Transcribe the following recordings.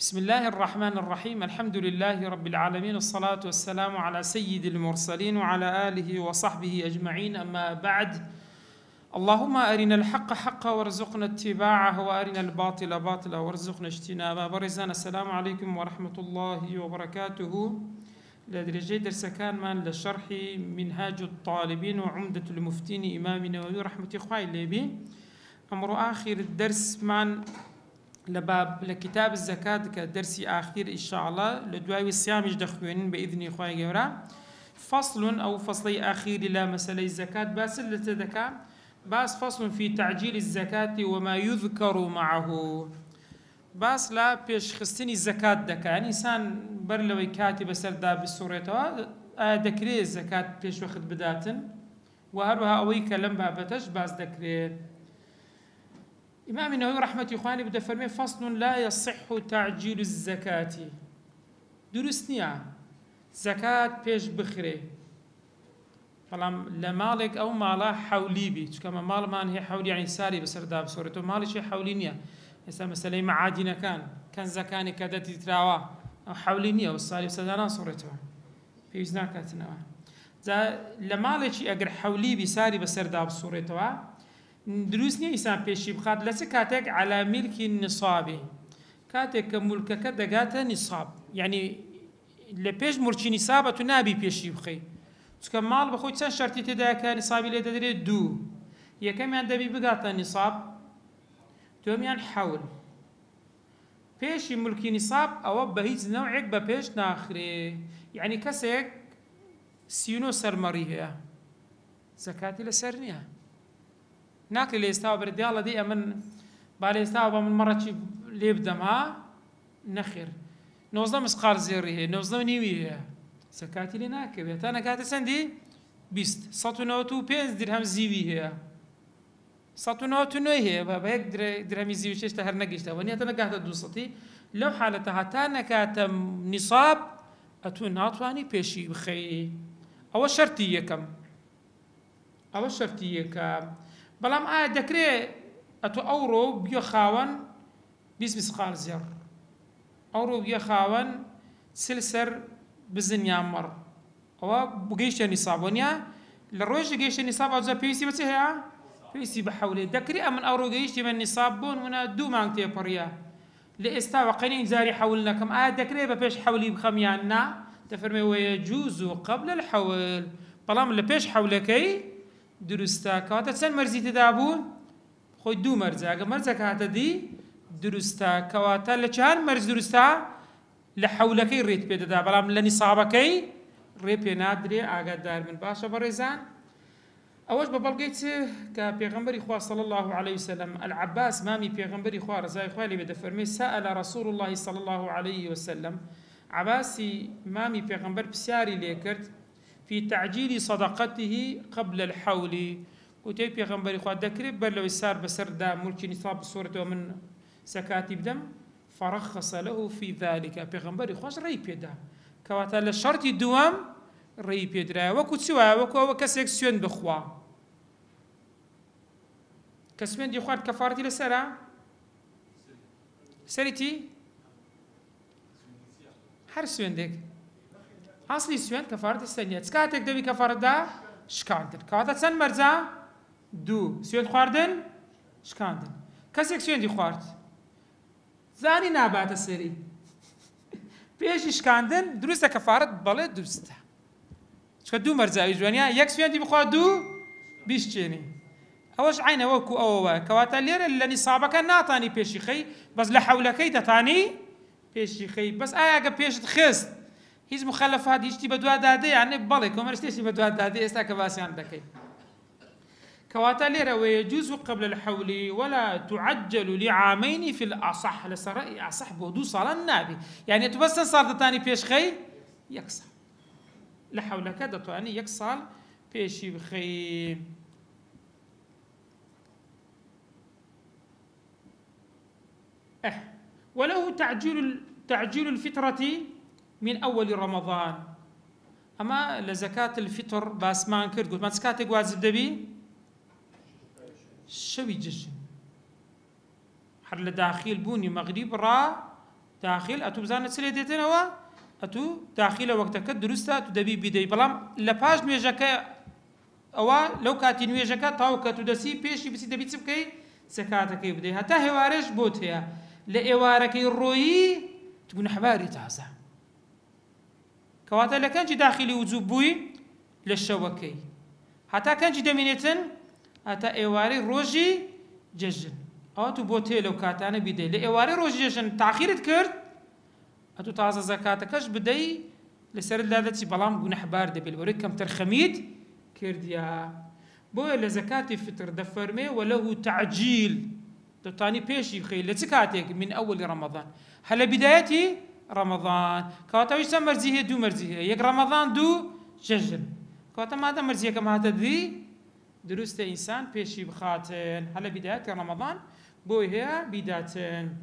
بسم الله الرحمن الرحيم. الحمد لله رب العالمين، والصلاة والسلام على سيد المرسلين وعلى آله وصحبه أجمعين، أما بعد. اللهم أرنا الحق حقا وارزقنا اتباعه، وأرنا الباطل باطلا وارزقنا اجتنابه. برزان السلام عليكم ورحمة الله وبركاته. لدرجة درس كان من لشرح منهاج الطالبين وعمدة المفتين إمام النووي رحمة إخوائي الليبي. أمر آخر الدرس من لباب لكتاب الزكاة كدرسي آخر إن شاء الله لدواوي الصيام دخوين بإذن إخوائي جورا. فصل أو فصل آخر لا مسألة الزكاة بس لتذكى بس فصل في تعجيل الزكاة وما يذكر معه. بس لا بيش خستني الزكاة دكا يعني إنسان برلوي كاتب سردا بالصورة دكري الزكاة بيش وخد بداتن وهروها أوي كلام بابتش بس دكري. إمام النووي رحمة إخواني بده فرمي فصل لا يصح تعجيل الزكاة. درستنيا زكاة بيش بخري فلام لمالك أو مالا حولي بي كما مال مان هي حولي يعني ساري بسردا بصورته مالي شيء حولينيا هسه مثلا معادن كان زكاني كذا تتراوا أو حولينيا والساري بسردانا صورته في وزناكاتنا لمالك شيء أجر حولي بساري بسردا بصورته دروسني إنسان بيشي بخاد لسكاتك على ملك النصاب كاتك ملكك دقات نصاب يعني لبيش مرشي نصابة تنابي بيشي بخي تكون مال بخوي تسان شرطي تداك نصابي لدري دو هي كم يندبي بقات نصاب توم يعني حول بيشي ملكي نصاب أو بهيز نوعك ببيش ناخري يعني كسك سينو سرمريها زكاتي لسرنيها ناكل اللي يستوى بردي الله دي من بالي يستوى من مرة شيء ليبدا ما نخير نوزنا مسقار زيريه نوزنا نيويه سكاتي لي ناكل أنا كاتي سندي بيست ساتونوتو بينز درهم زيويه ساتونوتو نويه بهيك درهم زيويه شيء تهر نجيشته وني أنا قاعد أدوسطي لو حالتها تانا كاتم نصاب أتون ناطواني بيشي بخي أول شرطية كم أول شرطية كم بلام دكري أتو أورو بيو خاون بيس مسقال زر أورو بيو خاون سلسر بزن يامر أو بقيش النصاب ونيا للروج قيش النصاب أو زا بيسي بتهيا بيسي بحولي دكري أمن أورو قيش من النصاب بون منا دو مانتي بريا لإستوى قنين زاري حولنا كم دكري ببيش حولي بخميانا تفرمي ويجوز قبل الحول بلام اللي بيش حولكي درستا كواتا تسن مرزي تدابون خوي دو مرزا اگه مرزا كاتا دي درستا كواتا لچهان مرز درستا لحولكي ريت بيدا دا بلام لنصابكي ريبي نادري آگه دار من باشا بريزان اوش ببالقيت كبيغمبري خواه صلى الله عليه وسلم العباس مامي بيغمبري خواه رزاي خواه اللي بدا فرمي سأل رسول الله صلى الله عليه وسلم عباسي مامي بيغمبر بسياري ليكرت في تعجيل صدقته قبل الحول كتب بيغمبري خواه دكريب بل لو يسار بسر دا ملكي نصاب بصورته ومن سكاتي بدم فرخص له في ذلك بيغمبري خواه رأي بيدا كواتا لشرط الدوام رأي بيدا وكو تسوا وكو كسيك سيون بخوا كسيون دي خواه كفارتي لسرا سريتي هر سيون ديك أصلي سوين كفارة السنية تسكاتك دبي كفارة دا شكاندن كواتا تسن مرزا دو سوين خواردن شكاندن كسيك سوين دي خوارد زاني نابات السري بيش شكاندن درسته كفارة بله درسته شكا دو مرزا يجوانيا يك سوين دي بخواد دو بيش جيني أوش عينه وكو أوه كواتا لير اللي نصابك ناتاني بيشي خي بس لحولكي تتاني بيشي خي بس آياك بيش تخست هيز مخلفات هيجتي بدوا دادي يعني بالي كومرستيشي بدوا دادي استاك باسي عندك كواتا ليرا ويجوز قبل الحول ولا تعجل لعامين في الأصح لسرائي أصح بودو صلاة النبي يعني تبسن صار تاني بيش خي يكسر لحول كذا تاني يكسر بيشي بخي وله تعجيل الفطرة من أول رمضان أما لزكاة الفطر باس ما انكر قلت ما تسكاتك واجب دبي شوي جشن حر لداخل بوني مغرب را داخل أتو بزانت سلي ديتنوا أتو داخل وقتك درستا تدبي بدي بلام لباش نويجك أو لو كاتي نويجك تاو كتدسي بيشي بسي دبي تبكي زكاتك بدي هتا هوارش بوتها لإوارك الروي تكون حباري تاسع كواتا لكنجي داخلي وجوبوي للشوكي حتى كنجي دمينتن هتا إيواري روجي ججن أو تبوتي لو كاتانا بدي لإيواري روجي ججن تأخير تكرت أتو تازا زكاتكش بدي لسر اللادتي بلام قون حبار دبي الوريك كم ترخميد كرديا بوي لزكاة فطر دفرمي وله تعجيل تاني بيشي خيل لزكاتك من أول رمضان هلا بدايتي رمضان كواتا ويش مرزيه دو مرزيه يك رمضان دو ججن كواتا ما مرزيه كما هتدري دروست إنسان بيشي بخاتن هلا بداية رمضان بوي هي بدايتن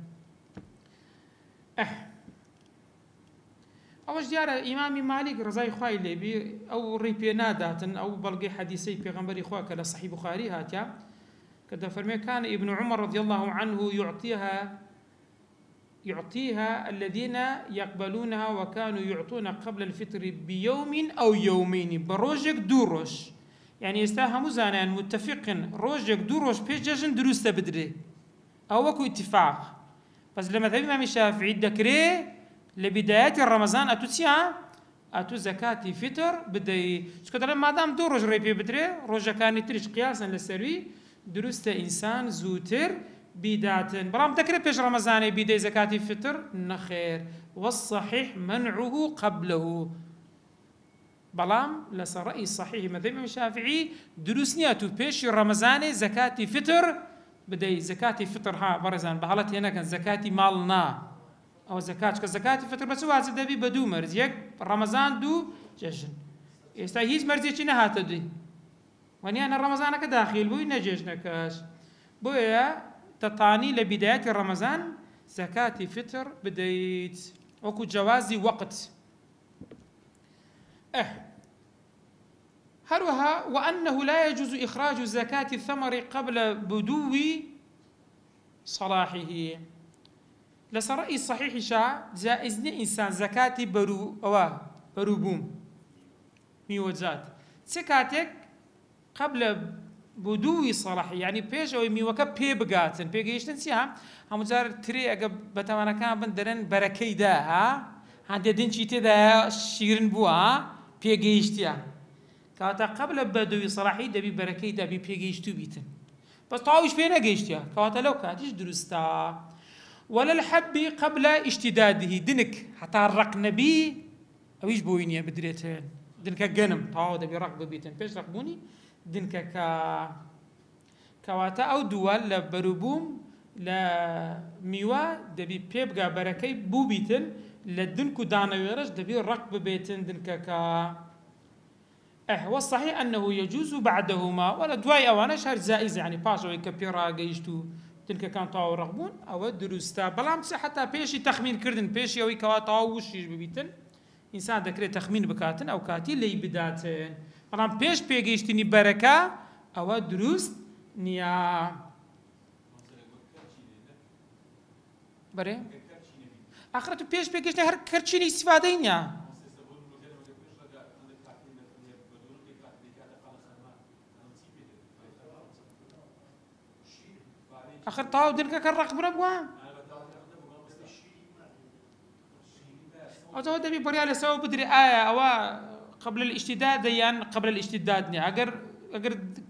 أوش ديار إمام مالك رضاي خواي لبي أو ريبينا داتن أو بلقي حديثي بيغمبري خواك لصحيح بخاري هاتيا كذا فرمي كان ابن عمر رضي الله عنه يعطيها الذين يقبلونها وكانوا يعطون قبل الفطر بيوم أو يومين بروجك دوروش يعني يستاهموا زانان متفقين روجك دوروش بيجاجن دروس بدري أو وكو اتفاق بس لما ذهب إمام الشافعي دكري لبدايات رمضان أتو زكاة فطر بدي شكرا ما دام دو روج ريبي بدري روجا كان تريش قياسا للسروي دروست إنسان زوتر بداتن برام تكري بيش رمضان بدي زكاة فطر نخير والصحيح منعه قبله بلام لسرأي صحيح مذهب الشافعي دروسني أتو بيش رمضان زكاة فطر بدي زكاة فطر ها برزان بحالتي هنا كان زكاة مالنا أو زكاة كزكاة فطر بس هو هذا دبي بدو مرز يك رمضان دو جشن يستاهيز مرزي شنو هاتدي وني أنا رمضان كداخل بوي نجشنا كاش بويا تطاني لبداية رمضان زكاة فطر بديت وكو جوازي وقت هروها وأنه لا يجوز إخراج زكاة الثمر قبل بدو صلاحه لسرأي صحيح شا جائزني إنسان زكاة بروبوم ميوجات زكاتك قبل بدو صلاحي يعني بيش أو ميوكا بي بقاتن بيجيشتن سيها هم جار تري أجا بتمانا كان بندرن بركي دا ها هندي دين شيء دا شيرن بوا بيجيشتيا كاتا قبل بدو صلاحي دبي بركي دا بيجيشتو بيتن بس تعوش فينا جيشتيا كاتا لو كاتيش درستا ولا الحب قبل اشتداده دنك حتى الرق نبي أويش بوينيا بدريتين دنك جنم تعود برقب بيتن بيش رقبوني دنك كواتا أو دول لبروبوم لا ميوا دبي بيبقى بركي بو بيتن لدنكو دانا ويرش دبي رقب بيتن دنك والصحيح أنه يجوز بعدهما ولا دواي أوانا شهر زائز يعني باشا كبيرا جيشتو تلك كان طاو رغبون أو دروستا بلام حتى بيشي تخمين كردن بيشي أو كوا طاو وشيش ببيتن إنسان ذكري تخمين بكاتن أو كاتي لي بداتن بلام بيش بيجيشتني بركة أو دروس نيا بري آخرته بيش بيجيشتني هر كرتشيني استفادة نيا آخر طاو دنك كرق بربوان أو دبي بريال سو بدري أو قبل الاشتداد يعني قبل الاشتداد ني أجر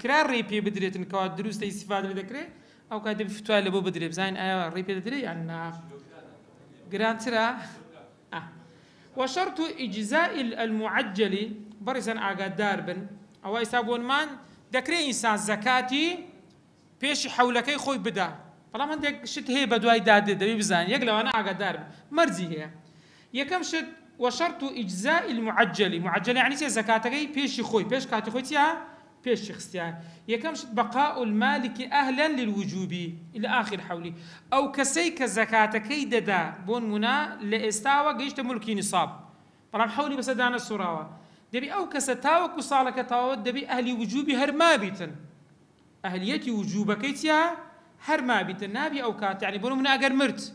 كرار ريبي بدري تنكوا دروس تيستفاد لذكره أو كده بفتوى لبو بدري بزين ريبي بدري يعني جرانترا وشرط إجزاء المعجل برزن أجد داربن أو يسابون مان ذكري إنسان زكاتي بيش حولكي خوي بدا فلا من ديك شت هي بدواي داد دبي بزان يقلو أنا أقدر مرزي هي يكم شت وشرط إجزاء المعجل يعني سي زكاتكي بيش خوي بيش كاتي خوي تيا بيش شخصيا يكم شت بقاء المالك أهلا للوجوب إلى آخر حولي أو كسيك زكاتكي ددا بون منا لإستاوى جيشت ملكي نصاب فلا حولي بس دانا السراوة دبي أو كستاوى كصالك تاوى دبي أهلي وجوبي هرما بيتن أهليتي وجوبكيتيا هر ما بيت النبي أو كات يعني بنو من أجر مرت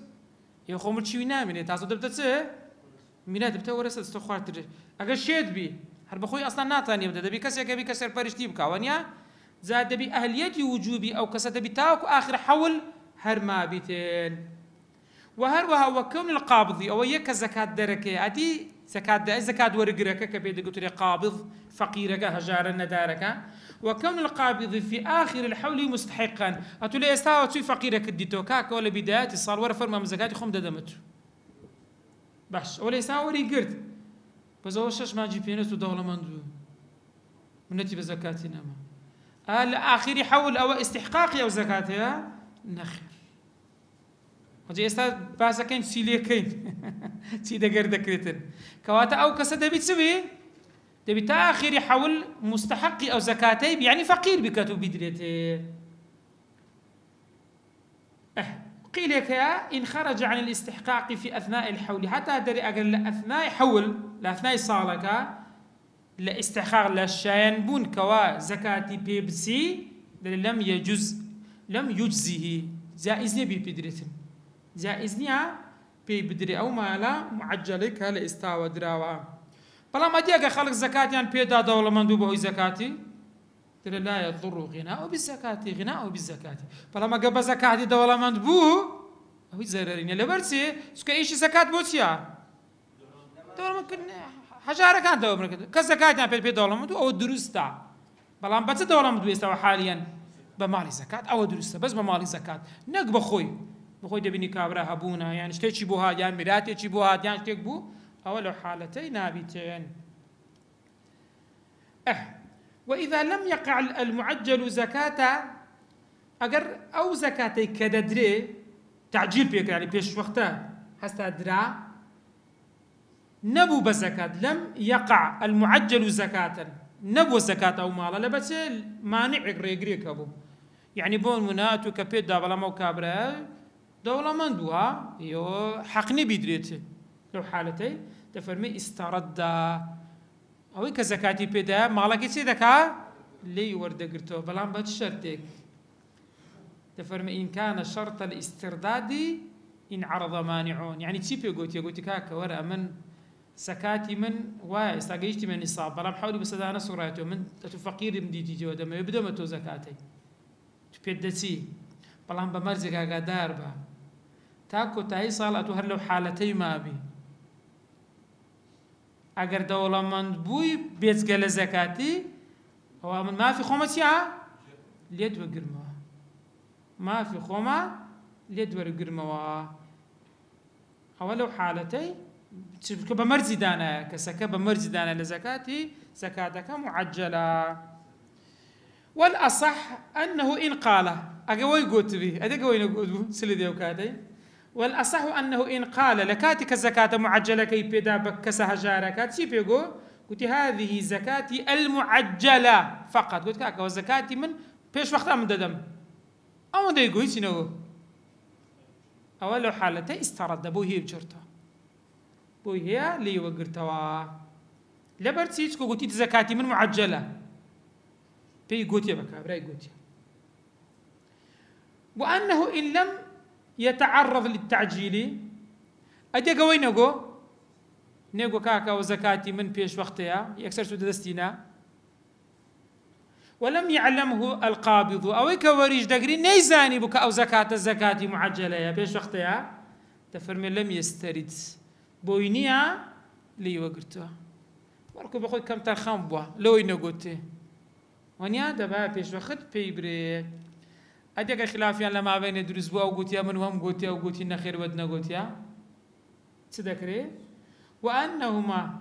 يخو مرشي نامني تاسو دبتت مينا دبت ورثة استخواتر أجر شيد بي هر بخوي أصلا ناتاني بدأ دبي كسر كبي كسر برشتي بكوانيا زاد دبي أهليتي وجوبي أو كسر دبي تاوك آخر حول هر ما بيتين وهروها وكون القابض أو يك زكاة دركة أدي زكاة ورقرك كبيد قلت لي قابض فقيرك هجار الندارك وكون القابض في آخر الحول مستحقا أتولي استوى في فقيرك الديتوكاك ولا بداية الصال ورا فرما من زكاة خم دمته باش ولا يساوي قرد بس هو شش ما جي بينس ودولة مندو منتي بزكاتنا ما الآخر حول أو استحقاقي أو زكاتها نخير وجي استاد باسا كين سيلي كين سيدا قرد كريتن كواتا أو كسد بيتسوي تبي تآخر حول مستحقي أو زكاتي يعني فقير بكتو بدريته قيل لك إن خرج عن الاستحقاق في أثناء الحول حتى دري أقل أثناء حول لأثناء صالك لاستحقاق للشاين بون كوا زكاة بيبسي لم يجزه جائز نبي بدريتن جائز نيا بيبدري أو مالا معجلك لاستاوى دراوا بلا ما ديك خلق زكاة يعني بيدا دولة مندوبة زكاتي ترى لا يضر غناء بالزكاة غناء بالزكاة بلا ما قبل زكاة دولة مندوبة أو زررين لبرسي سك إيش زكاة بوتيا دولة ممكن حجارة كانت دولة كزكاة يعني بيدا دولة مندوبة أو درستا بلا ما بس دولة مندوبة استوى حاليا بمال زكاة أو درستا بس بمال زكاة نقب بخوي دبني كابرا هبونا يعني اشتيتش بوها يعني مراتي بوها يعني اشتيك بو أو حالتين نابتين وإذا لم يقع المعجل زكاة أجر أو زكاة كددري تعجيل بيك يعني بيش وقتها حتى درا نبو بزكاة لم يقع المعجل زكاة نبو زكاة أو مالا لبس مانع ريقريك أبو يعني بون مناتو كبيت دابلا مو كابرا دولة مندوها يو حقني بدريته لو حالتي تفرمي استرد أو كزكاتي بدا مالك سيدك لي ورد قرتو بلان بات شرطك تفرمي إن كان شرط الاسترداد إن عرض مانعون يعني تشيبي قلت كاكا ورا من سكاتي من واستاقيشتي من نصاب بلان حاولي بس أنا سرعته من تفقير مديتي جودا ما يبدأ متو زكاتي تبدتي بلان بمرزك قدار با تاكو تاي صالة هر لو حالتي ما بي اگر دولمند بوي بيزقل زكاتي هو ما في خومة سيا ليد وقرموا ما في خومة ليد وقرموا هو لو حالتي بمرزي دانا كسكا بمرزي دانا لزكاتي زكاتك معجلة والأصح أنه إن قال أقوي قوت به أدقوي نقول سلدي وكاتي والأصح أنه إن قال لكاتك الزكاة معجلة كي بدا بكسها جاركات سيبيقو قلت هذه زكاتي المعجلة فقط قلت كاكا وزكاتي من بيش وقتها من ددم أو دا يقول سنو أولو حالتي استرد بوي هي بجرته بوي هي لي وقرتوا لبرتسيتكو قلت زكاتي من معجلة بي قلت يا بكا براي قلت وأنه إن لم يتعرض للتعجيل أدي قوي نقو كاكا وزكاتي من بيش وقتها يكسر سود دستينا ولم يعلمه القابض أو كوريج دقري نيزاني بك أو زكاة الزكاة معجلة يا بيش وقتها تفرمي لم يسترد بوينيا لي وقرتها وركو بخوي كم ترخم بوا لو ينقوتي ونيا دبا بيش وقت بيبري أديك خلافيان لما بين دروس بوا وقوتيا من وهم قوتيا وقوتي نخير ودنا قوتيا تذكري وأنهما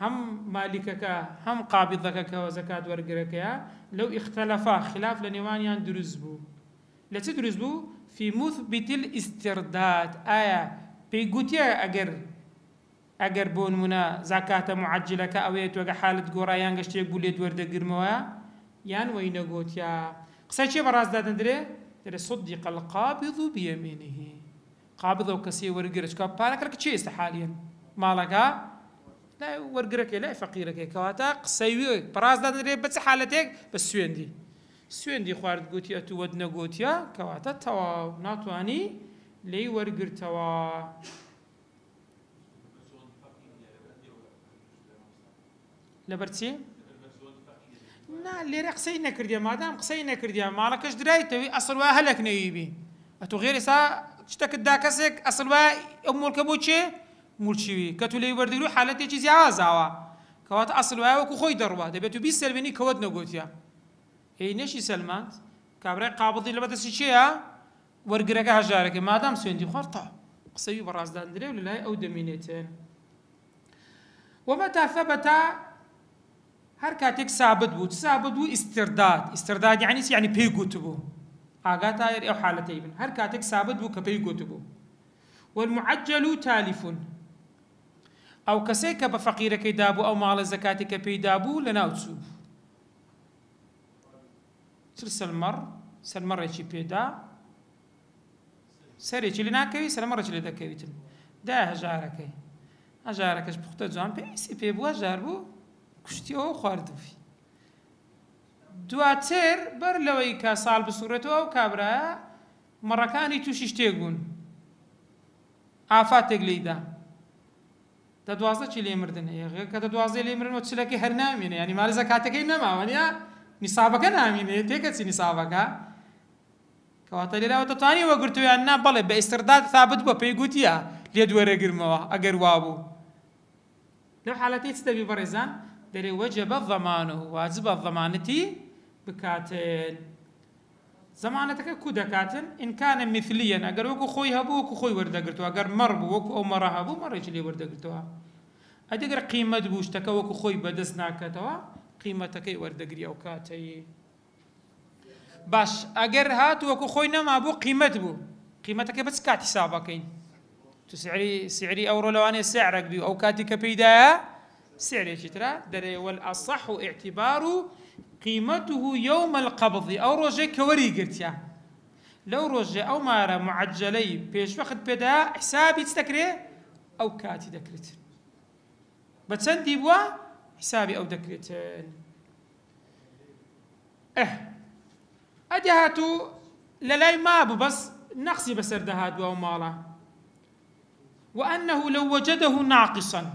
هم مالكك هم قابضك وزكاة ورقرك لو اختلفا خلاف لنوانيان دروس بو لا تدرس بو في مثبت الاسترداد آية بيقوتيا أجر بون منا زكاة معجلة أو يتوقع حالة قرايان قشتي بوليد ورد قرموا يان وين قوتيا قصة براز دادن دري صدق القابض بيمينه قابض وكسي ورقرك كابانا كرك تشيست حاليا مالكا لا ورقرك لا فقيرك كواتا قصيوي براز دادن دري بس حالتك بس سويندي خوارد قوتيا تو ودنا قوتيا كواتا تواو ناتواني لێی وەرگرتەوە. لەبەر چی؟ نا لێرە قسەی نەکردیە، مادام قسەی نەکردیە ماڵەکەش درایتەوەی ئەسڵ وایە هەلەک نەویبی ئەتۆ غێر ئێستا شتێکتدا کەسێک ئەسڵ وایە ئەو مڵکە بۆ چێ مولچیوی کە تو لێی وەردەگری و حالەتێکی جیاوازاوە کەواتە ئەسڵ وایە وەکو خۆی دەڕوا دەبێت و بیست سەلبێنی کەوت نەگوتیە. هی نەشی سەلماند کابرای قابڵی لە بەدەستی چێە وەرگرەکە هەژارەکە مادام سوێندی خۆرتە قسەوی بەڕازدان درێ و لەلای ئەو دەمێنێتن. ومەتا ثەبەتە هەر کاتێک سابت بوو ئیسترداد یعنی پێی گوتبوو ئاگاتە ئەو حالەتەی بن هەر کاتێک سابت بوو کە پێی گوتبوو. والمعجل تالف ئەو کەسێک کە بە فەقیرەکەی دابوو ئەو ماڵە زەکاتی کە پێی دابوو لەناو چوو سەرمەڕێکی پێدا سەرێکی لێ ناکەوی سەرمەڕێکی لێ دەکەویتن دا هەژارەکەش پوختە جوان پێویستی پێ بووە هەژار بوو کوشتیەوە خواردووی. دواتر بەر لەوەی کە ساڵ بسوڕێتەوە ئەو کابرایە مەڕەکانی تووشی شتێک بوون ئافاتێک لێیدا دە12 چی لێ مردن کە دە 12 لێ مردن و چلەکەی هەر نامێنێ ینی ماڵی زەکاتەکەی نەماوە نیە نیسابەکە نامێنێ تێکەچی نیسابەکە کەواتە لێراوە دەتوانی وەگرتویان نا بەڵێ بە ئیسترداد ثابت بووە پێی گوتیە لێ دووەرەگرمەوە ئەگەر وا بوو لەو حالەتەی چ دەبی بەڕێزان دەرێ وەجەبە ضەمانه واجبە ضەمانەتی بکاتن. زەمانەتەکە کو دەکاتن ئینکانە مثلیەن ئەگەر وەکو خۆی هەبوو وەکو خۆی وەردەگرتەوە ئەگەر مەڕ بوو وەکو ئەو مەڕە هەبوو مەڕێکی لێ وەردەگرتەوە. ئەگەر قیمەت بوو شتەکە وەکو خۆی بەدەست ناکاتەوە قیمەتەکەی وەردەگری ئەو کاتەی. باش ئەگەر هات وەکو خۆی نەما بوو قیمەت بوو قیمەتەکە بەچ کاتی حسابەکەین تو سعری ئەوڕۆ لەوانەیە سعرێک بی ئەو کاتی کە پێیدایە سعرێکی ترە دەرێ والأصح اعتبار قيمته يوم القبض أو روجي كوري قرتيا لو روجي أو مارا معجلي بيش وقت بدا حسابي تذكري أو كاتي ذكرت بتسندي بوا حسابي أو ذكرتين أدهاتو للاي ما بس نقصي بسردهات بوا مالا وأنه لو وجده ناقصا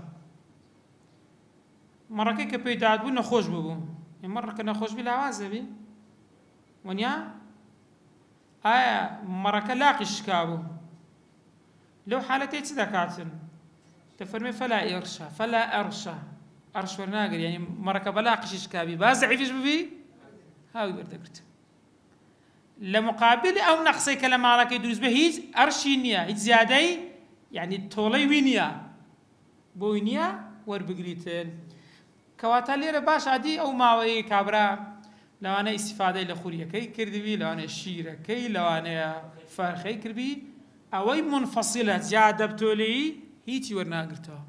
مرة كي بيداد بو نخوش ببو مرة كنا خوش بلا وازبي ونيا مرة كلاقش كابو لو حالتي تذكاتن تفرمي فلا أرش ورناقر يعني مرة كبلاقش كابي بازعي فيش ببي هاوي بردقرت لمقابل أو نقصي كلام على يدوز به هيج أرشينيا هيج زيادة يعني طولي وينيا بوينيا وربقريتين كواتا ليرة باش عادي أو ماوي كابرا لو أنا استفادة لخورية كي كردبي لو أنا الشيرة كي لو أنا فرخي كربي أوي منفصلة زيادة بتولي هيتي ورنا قرتها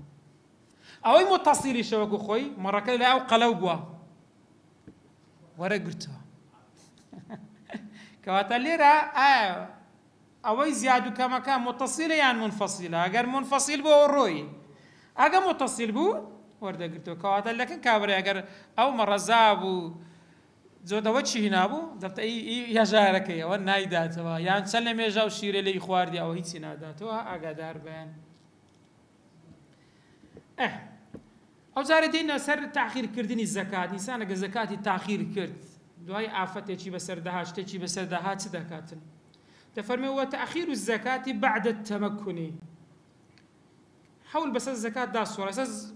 أوي متصلة شوكو خوي مرة كي لا أو قلوبوا ورا قرتها كواتا ليرة أوي زيادة كما كان متصلة يعني منفصلة أجر منفصل بو الروي أجر متصل بو ورده قرتو كواتا لكن كابري أجر أو مرة زابو زود وجهي نابو دفت أي يجاركية والنايداتها يعني سلم يجاو شيري لي خواردي أو هيتي ناداتها أقدر بين أو زاردين سر تأخير كردني الزكاة إنسان أجر زكاة التأخير كرد دواي آفة تجي بسردهاش تجي بسردهات صدقات تفرمي هو تأخير الزكاة بعد التمكن حول بس الزكاة دا الصورة أساس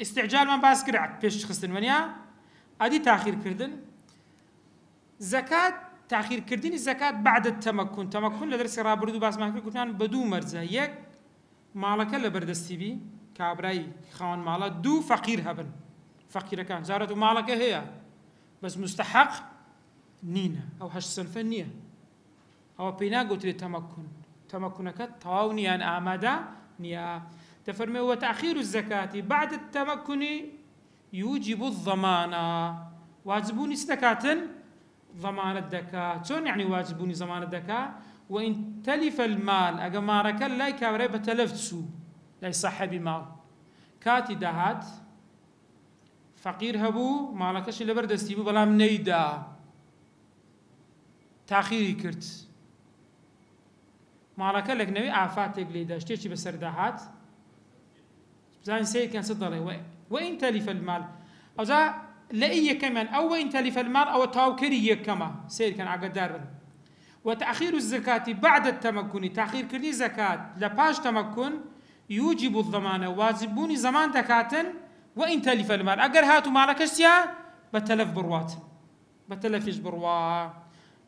استعجال من باس كرعت بيش خستن منيا أدي تأخير كردن زكاة تأخير كردن الزكاة بعد التمكن تمكن لدرس رابردو باس ما كنتان بدو مرزة يك مالك لبردستي بي كابراي خان مالا دو فقير هبن فقير كان زارته مالك هي بس مستحق نينا أو هش سنفة نية أو بينا قلت لي تمكنك تواوني أن آمدا نيا تفرمي وتأخير الزكاة بعد التمكن يوجب الضمانة واجبوني استكاة ضمان الدكاة شون يعني واجبوني ضمان الدكاة وإن تلف المال أجمارك لا يكابري بتلفتسو لا يصح بمال كاتي دهات فقير هبو مالكش اللي بردستيبو بلا منيدا تأخيري كرت مالك لك نوي عفاتك ليدا شتيشي بسرداحات زين سيد كان صدره وإن تلف المال أو ذا لأي كمان أو وإن تلف المال أو تاوكري كما سيد كان عقدار وتأخير الزكاة بعد التمكن تأخير كل زكاة لباش تمكن يوجب الضمان واجبوني زمان دكاتن وإن تلف المال أجر هاتو مالك اشتيا بتلف بروات بتلفش بروا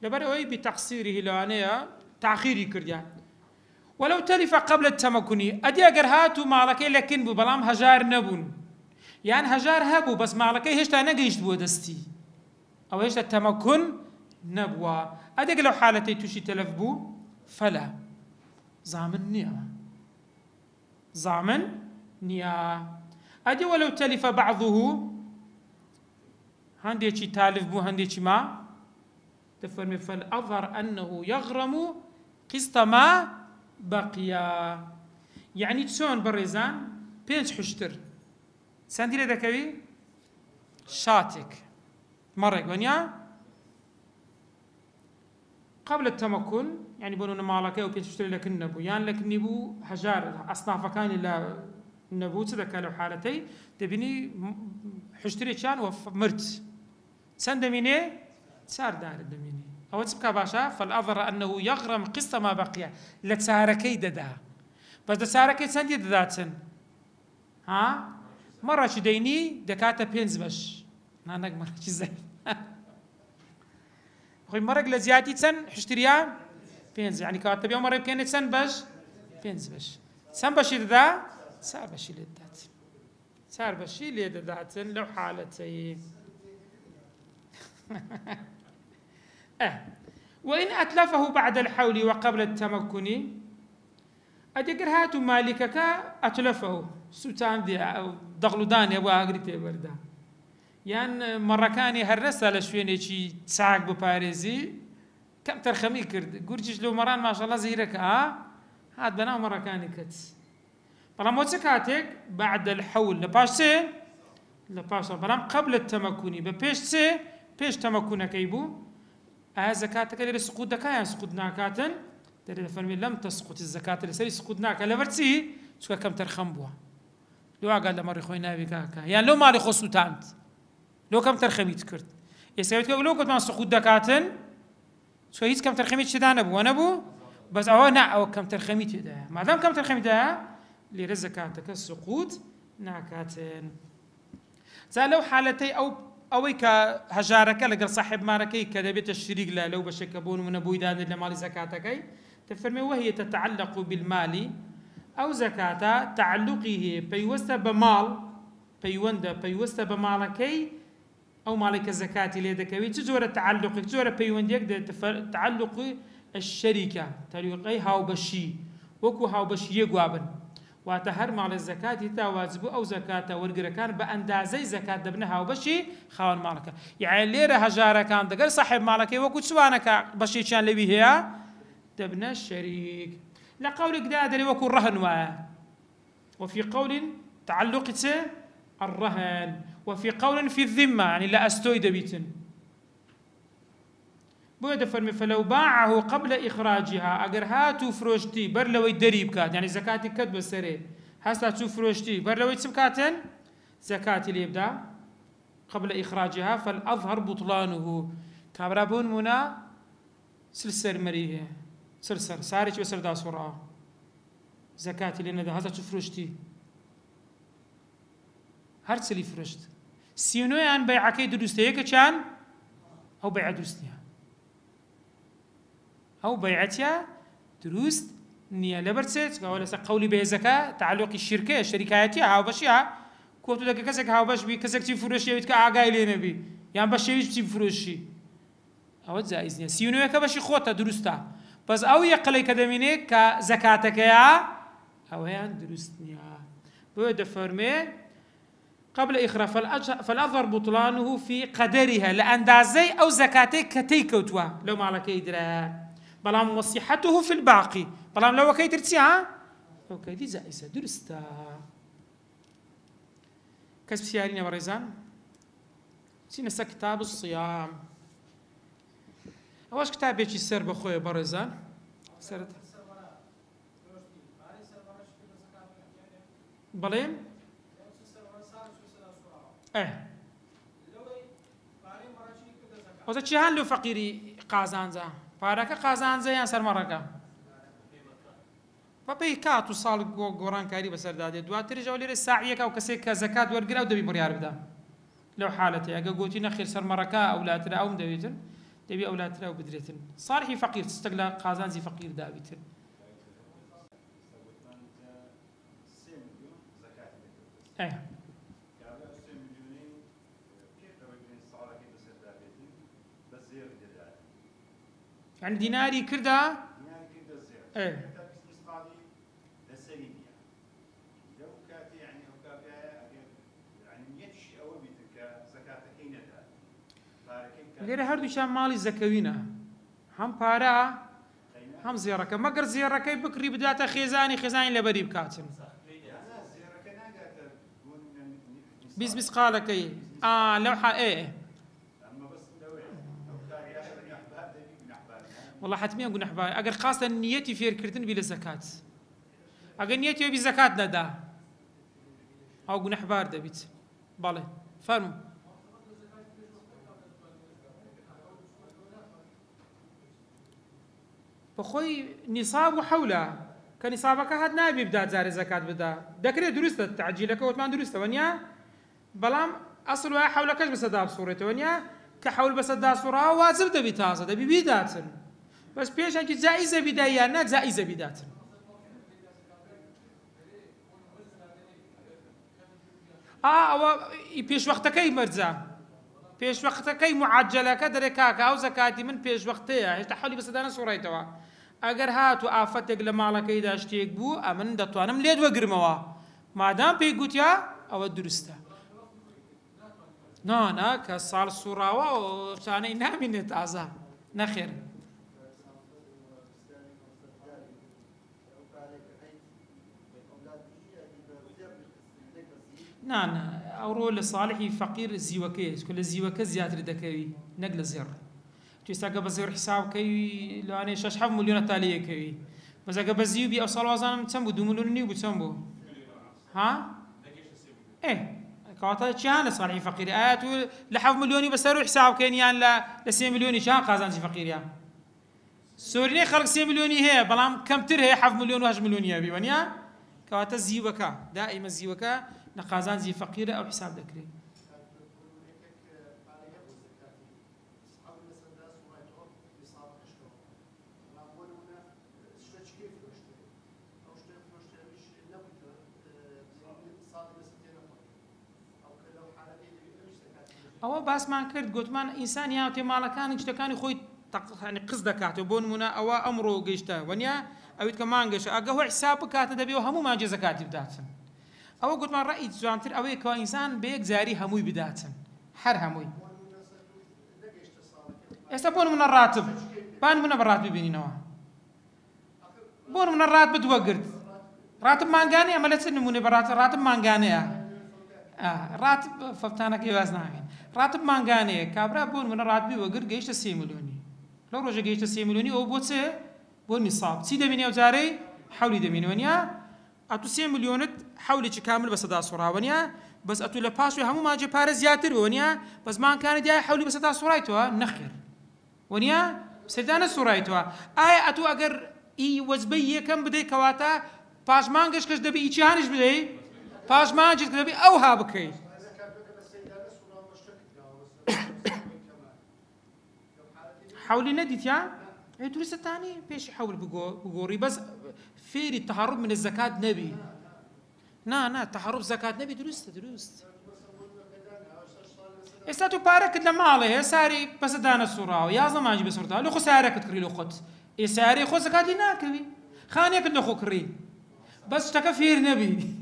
لبرئي بتقصيره لانيا تأخيري كرديا ولو تلف قبل التمكن أدي أجر هاتو مالك لكن ببلام هجار نبون يعني هجار هبو بس مالك هيش تناقيش بودستي أو هيش التمكن نبوا أدي لو حالتي تشي تلف بو فلا زامن نيا زامن نيا أدي ولو تلف بعضه هندي شي تالف بو هندي شي ما تفرمي فالأظهر أنه يغرم قسط ما بقي يعني تسون بريزان بينش حشتر ساندي لذا كوي شاتك مرق ونيا قبل التمكن يعني بنون مالك او بينش حشتر لك النبو يعني لك النبو حجار أصناف كان إلا النبو تذكى لو حالتي تبني حشتري كان ومرت سندميني سار دار الدميني أو تبقى باشا فالأظهر أنه يغرم قسط ما بقي لتساركي ددا بس تساركي سندي دداتن ها مرة شديني دكاتة بينز بش نانك مرة شزاي أخوي مرة لزيادة سن حشتريا بينز يعني كاتب يوم مرة كانت سن بش بينز بش سن بشي ددا سار بشي لدات سار بشي لداتن لو حالتي وإن أتلفه بعد الحول وقبل التمكن أدقر هاتو مالكك أتلفه سوتان دي أو دغلوداني أبو أغريتي بردا يعني مرة كاني هرسة لشويني شي تساق بباريزي كم ترخمي كرد قرجيش لو مران ما شاء الله زيرك هاد بناه مرة كاني كت بلا موتسكاتك بعد الحول لباش سي لباش بلام قبل التمكن ببيش سي بيش تمكنك يبو زكاتك اللي سقوط دكايا سقوط ناكاتن ترى فرمي لم تسقط الزكاة اللي سري سقوط ناك لبرتي شو كم ترخم بوا لو قال لمر خوينا بكاكا يعني لو مالي خصو تانت لو كم ترخمي تكرت يسويت لو كنت ما سقوط دكاتن شو هيك كم ترخمي تشدان ابو انا ابو بس او كم ترخمي تدا ما دام كم ترخمي دا لرزكاتك السقوط ناكاتن زالو حالتي أو كهجارك لقى صاحب ماركي كذبت الشريك لا لو بشكبون من أبوي داد لمال زكاتك تفرمي وهي تتعلق بالمال أو زكاة تعلقه بيوست بمال بيوست بمالكي أو مالك الزكاة ليدكوي تجور التعلق تجور بيونديك تعلق الشركة تعلقي هاو بشي وكو هاو بشي يقوابن واتهر مال الزكاة تا واجب أو زكاة ورقر كان بأندازي زكاة دبنها وبشي خوان مالك يعني ليرة هجارة كان دقر صاحب مالك وكو تسوانك بشي كان لبي هي دبنا الشريك لقولك دادري وكو الرهن وفي قول تعلق الرهن وفي قول في الذمة يعني لا أستوي دبيتن بويدا فرمي فلو باعه قبل إخراجها أجر هاتو فروشتي بر لو يدريب كات يعني زكاتي كد بسري هسا تو فروشتي بر لو يتسبكاتن زكاتي اللي يبدا قبل إخراجها فالأظهر بطلانه كابرابون منا سلسر مريه سلسر سارج بسر دا سرعة زكاتي اللي ندا هسا تو فروشتي هرسلي فروشت سينويان بيعكي درستيه كان أو بيع درستيه أو بيعتها دروست نية لبرتت ولا قولي به زكاة تعلق الشركة الشركاتها هاو بشيها كوتو دك كزك هاو بش بي كزك تفروشي ويتك عقاي لي نبي يعني بشيش تفروشي أو زائز نية سيونو يك بشي خوتا درستا بس أو يقلي كدمينه كزكاتك يا أو هي درست نية بود فرمي قبل إخراج فالأظهر بطلانه في قدرها لأندازي أو زكاتك كتيكوتوا لو ما على كيدرا بلام وصيحته في الباقي بلام لو كيدرتيها لو كيدي زائسة درستا كسب سيارين يا بريزان سينسا كتاب الصيام أواش كتاب يجي سر بخوي بريزان سرت بەڵێن ئەوە چیان لەو فەقیری قازانجە پارەکە قازانجە یان سەرمەڕەکە بەپێی کات و ساڵ گۆڕانکاری بەسەردادێت دواتریژەوە لێرە ساعیەکە و کەسێک کە زەکات وەرگرا و دەبی بڕیار بدە لەو حالەتەیە ئەگە گوتی نەخێر سەرمەڕەکە ئەولاترا ئەوم دەوێتن دەبی ئەولاترا و بدرێتن صالحی فەقیر چتێک لە قازانجی فەقیر داویتن يعني ديناري كردا لێرە هەردووشیان ماڵی زەکەوینە هەم پارە هەم زێڕەکە مەگەر زێڕەکەی بکری بداتە خێزانی لەبەری بکاتن بیست قالەکەی لەو والله حتميا نقول نحبار اگر خاصة نيتي فير كرتن بلا زكاة اگر نيتي بي زكاة ندا او قول نحبار دبيت بالي فرمو بخوي نصاب وحوله كنصابك هاد نابي بدا زاري زكاة بدا دكري درست تعجيلك وثمان درست ونيا بلام اصل واحد حولكش بس دا بصورته ونيا كحول بس دا صورة واجب دبي تازه دبي بيداتن بس بيش أنك جائزة بداية نا جائزة بدات أو بيش وقتكي مرزا بيش وقتكي معجلة كدر كاكا أو زكاتي من بيش وقتها تحولي بس دانا صوريتوا أجر هات وآفتك لمالك إذا اشتيك بو أمن دتوانا مليد وقرموا ما دام بيقوتيا أو درسته نا كصار صورة وشاني نامي نتعزا نخير نعم أورو لصالحي فقير الزيوكي كل الزيوكي زيادة دكوي نقل زير تيستاقى بزير حساب كي لو أنا شحف مليون تالية كي بس أقى بزيو بي أوصل وزان بتسمو 2 مليون نيو بتسمو ها كواتا كان صالحي فقير آيات لحف مليوني بس أروح حساب كينيان لا 3 مليون كان قازانجي فقير يا سوريني خلق 3 مليون هي بلام كم تر هي حف مليون وهج مليون يا بيوانيا كواتا الزيوكا دائما الزيوكا نقازان زي فقيرة أو حساب ذكري أو بس ما كرت قلت ما إنسان يا تمالا كان يشتكاني خوي يعني قصد كاتو بون منا أو أمره جيشته ونيا أو كمان جيش أجا حساب كاتو دبي وهمو ما جز كاتي بداتن أو قلت ما رأيت زوانتر أو كإنسان بيك زاري هموي بداتن حر هموي يستبون من الراتب بان من الراتب بيني نوا بون من الراتب توقرت راتب مانجاني أما لا تسنموني براتب راتب مانجاني راتب فبتانا كي وزناهين راتب مانجاني كابرا بون من الراتب وقر جيش 3 مليوني لو رجع جيش 3 مليوني أو بوتسه بون نصاب سيدا مني أو زاري حولي دميني ونيا أتو 3 مليون حولي كامل بس دا صورة ونيا بس أتو لباسو همو ما جي بارز زياتر ونيا بس ما كان دي حولي بس دا صورة نخير ونيا سيدانا صورة أتو أجر إي وزبية كم بدي كواتا باش مانجش كش دبي إيش هانش بدي باش مانجش دبي أو هابكي حولي نديت يا إيه توريست تاني بيش حول بقوري بس فيري التهرب من الزكاة نبي نا تهرب زكاة نبي درست استاتو بارك لما عليه ساري بس دانا الصورة يا زمان جيب صورتها لو خو سارك تكري لو خط ساري خو زكاة لنا كبي خانيك انه خو كري بس تكفير نبي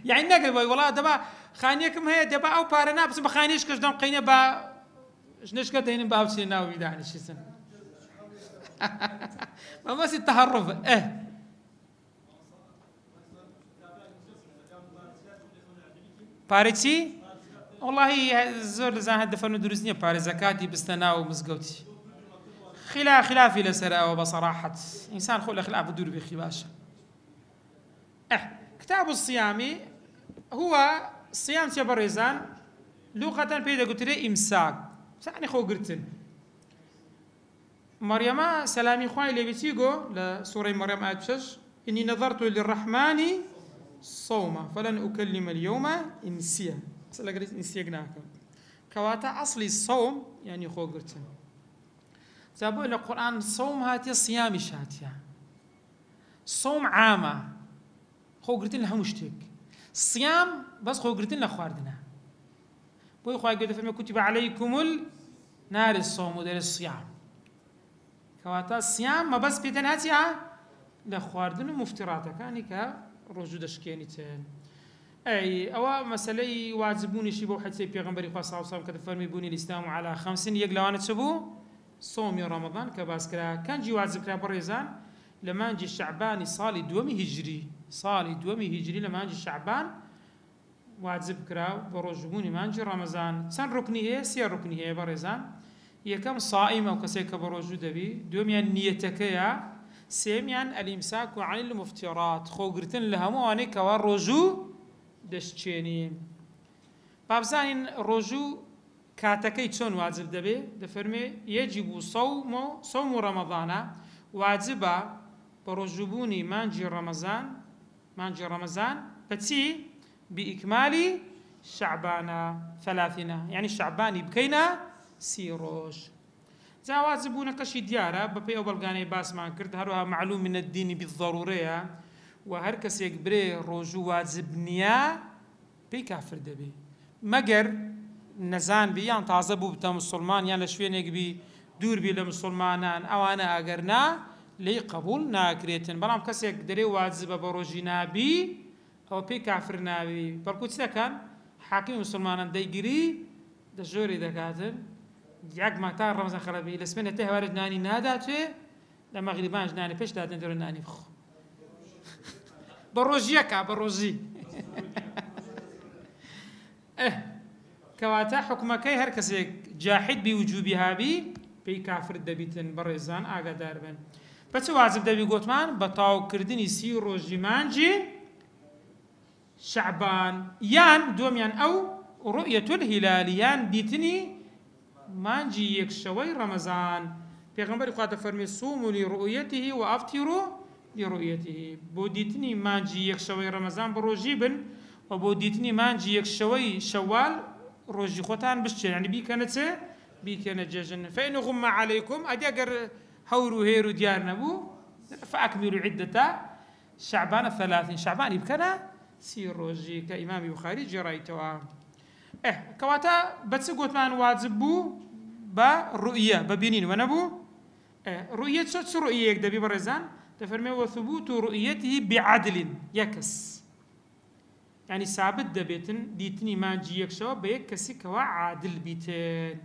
يعني نقل والله دبا خانيك ما هي دبا او بارنا بس ما خانيش كش دم قينا با شنش كدين باوسينا ويدعني شي سن ما بس التهرب باريتي والله زور زان هدفنو دروسني باري زكاتي بستنا ومزقوتي خلافي لسرا وبصراحة إنسان خلق خلاف الدور بخي باشا كتاب الصيام هو صيام تبرزان لغة بيدا قلت لي إمساك يعني خو قرتن مريم سلامي خوي اللي بتيجو لسورة مريم آية 6 إني نظرت للرحمن صوما فلن أكلم اليوم إنسيا أصلا قلت إنسيا جناكم كواتا أصلي الصوم يعني خو قرتن تابعوا القرآن الصوم هاتي صيام شاتيا صوم عامة خو قرتن لها مشتك الصيام بس خو قرتن لخواردنا بوي خوي قلت فما كتب عليكم النار الصوم ودير الصيام كواتا الصيام ما بس بيتناتيا لخواردن ومفتراتك يعني كرجو دشكينيتين اي او مسألة واجبوني شي بو حتى بيغمبري خاص صلى الله عليه وسلم كتفرمي بني الاسلام على 5 يقلوان تسبو صوم رمضان كباسكرا كان جي واجب كرا بريزان لما نجي شعبان صالي دومي هجري لما نجي شعبان واجب كرا بروجبوني ما نجي رمضان سن ركني هي سي ركني هي بريزان هي كم صائمة وكسيك بروجو دبي دوميا نيتك يا سيميا الامساك عن المفترات خوغرتن لها مواني كوار روجو دشتشيني بابزانين روجو كاتكي تشون واجب دبي دفرمي يجب صوم رمضان واجبا بروجبوني مانجي رمضان بتي بإكمال شعبان 30 يعني شعبان بكينا سيروش زواجبونا كشي ديارة ببي أو بلغاني باس ما كرت هروها معلوم من الدين بالضرورية وهركس يكبري روجو واجبنيا بي كافر دبي مگر نزان بي يعني تعذبوا بتا مسلمان يعني لشوين يكبي دور بي لمسلمانان أو أنا أقرنا لي قبول ناكريتن بلام كس يقدري واجب بروجينا بي أو بي كافر نابي بركوت كان حاكم مسلمان ديجري دجوري دكاتن ياك ما تار رمزان خرابي لسمنة تهوارد ناني ناداتي لما غريبان جناني بيش دادن درو ناني بخو بروجيكا بروجي كواتا حكمكي هركسي جاحد بوجوبها بي كافر دبيتن بريزان آقا داربن بس واجب دبي قوتمان بطاو كردني سي روجي مانجي شعبان يان دوم يان أو رؤية الهلال يان ديتني مانجي يكشوي رمضان پیغمبر خدا فرمي صوموا لرؤيته وافطروا لرؤيته بوديتني مانجي يكشوي رمضان بروجيبن وبوديتني مانجي يكشوي شوال روجي خوتان بش يعني بي كانت ججن فإن غم عليكم أديقر هورو هيرو ديار نبو فأكملوا عدة شعبان 30 شعبان يبكنا سي روجي كإمام بخاري جرايتوا كواتا بس قلت مان واجبو برؤية ببينين ونبو رؤية شو رؤية يكدبي برزان تفرمي وثبوت رؤيته بعدل يكس يعني ثابت دبيتن ديتني ما جيك شو بيكسي كوا عادل بيتين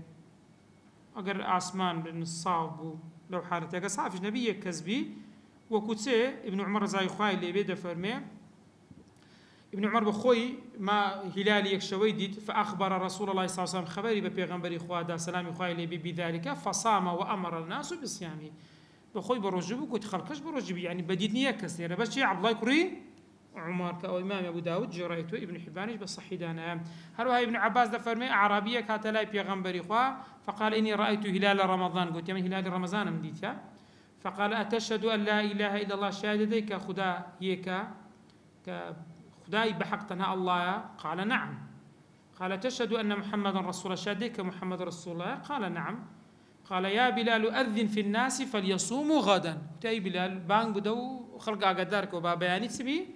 أجر آسمان بالنصاب لو حالته أجر صافي نبي يكسبي وكتسي ابن عمر زاي خواي اللي بيدا فرمي ابن عمر بخوي ما هلالي يكشوي ديت فأخبر رسول الله صلى الله عليه وسلم خبري ببيغمبري خواه سلامي خواه لي بذلك فصام وأمر الناس بصيامه بخوي برجبه كنت خلقش برجبي يعني بديتني يكسر بس شيء عبد الله كري عمر كأو إمام أبو داود جريته ابن حبانش بس صحيدانا هروها ابن عباس ده فرمي أعرابية كاتلاي بيغمبري خواه فقال إني رأيت هلال رمضان قلت يا من هلال رمضان مديتها فقال أتشهد أن لا إله إلا الله شهادتي كخدا هيك خداي بحق تنها الله قال نعم قال تشهد أن محمد رسول الله شهادتك محمد رسول الله قال نعم قال يا بلال أذن في الناس فليصوموا غدا تاي بلال بان بدو خلق أقدارك وبابياني تبي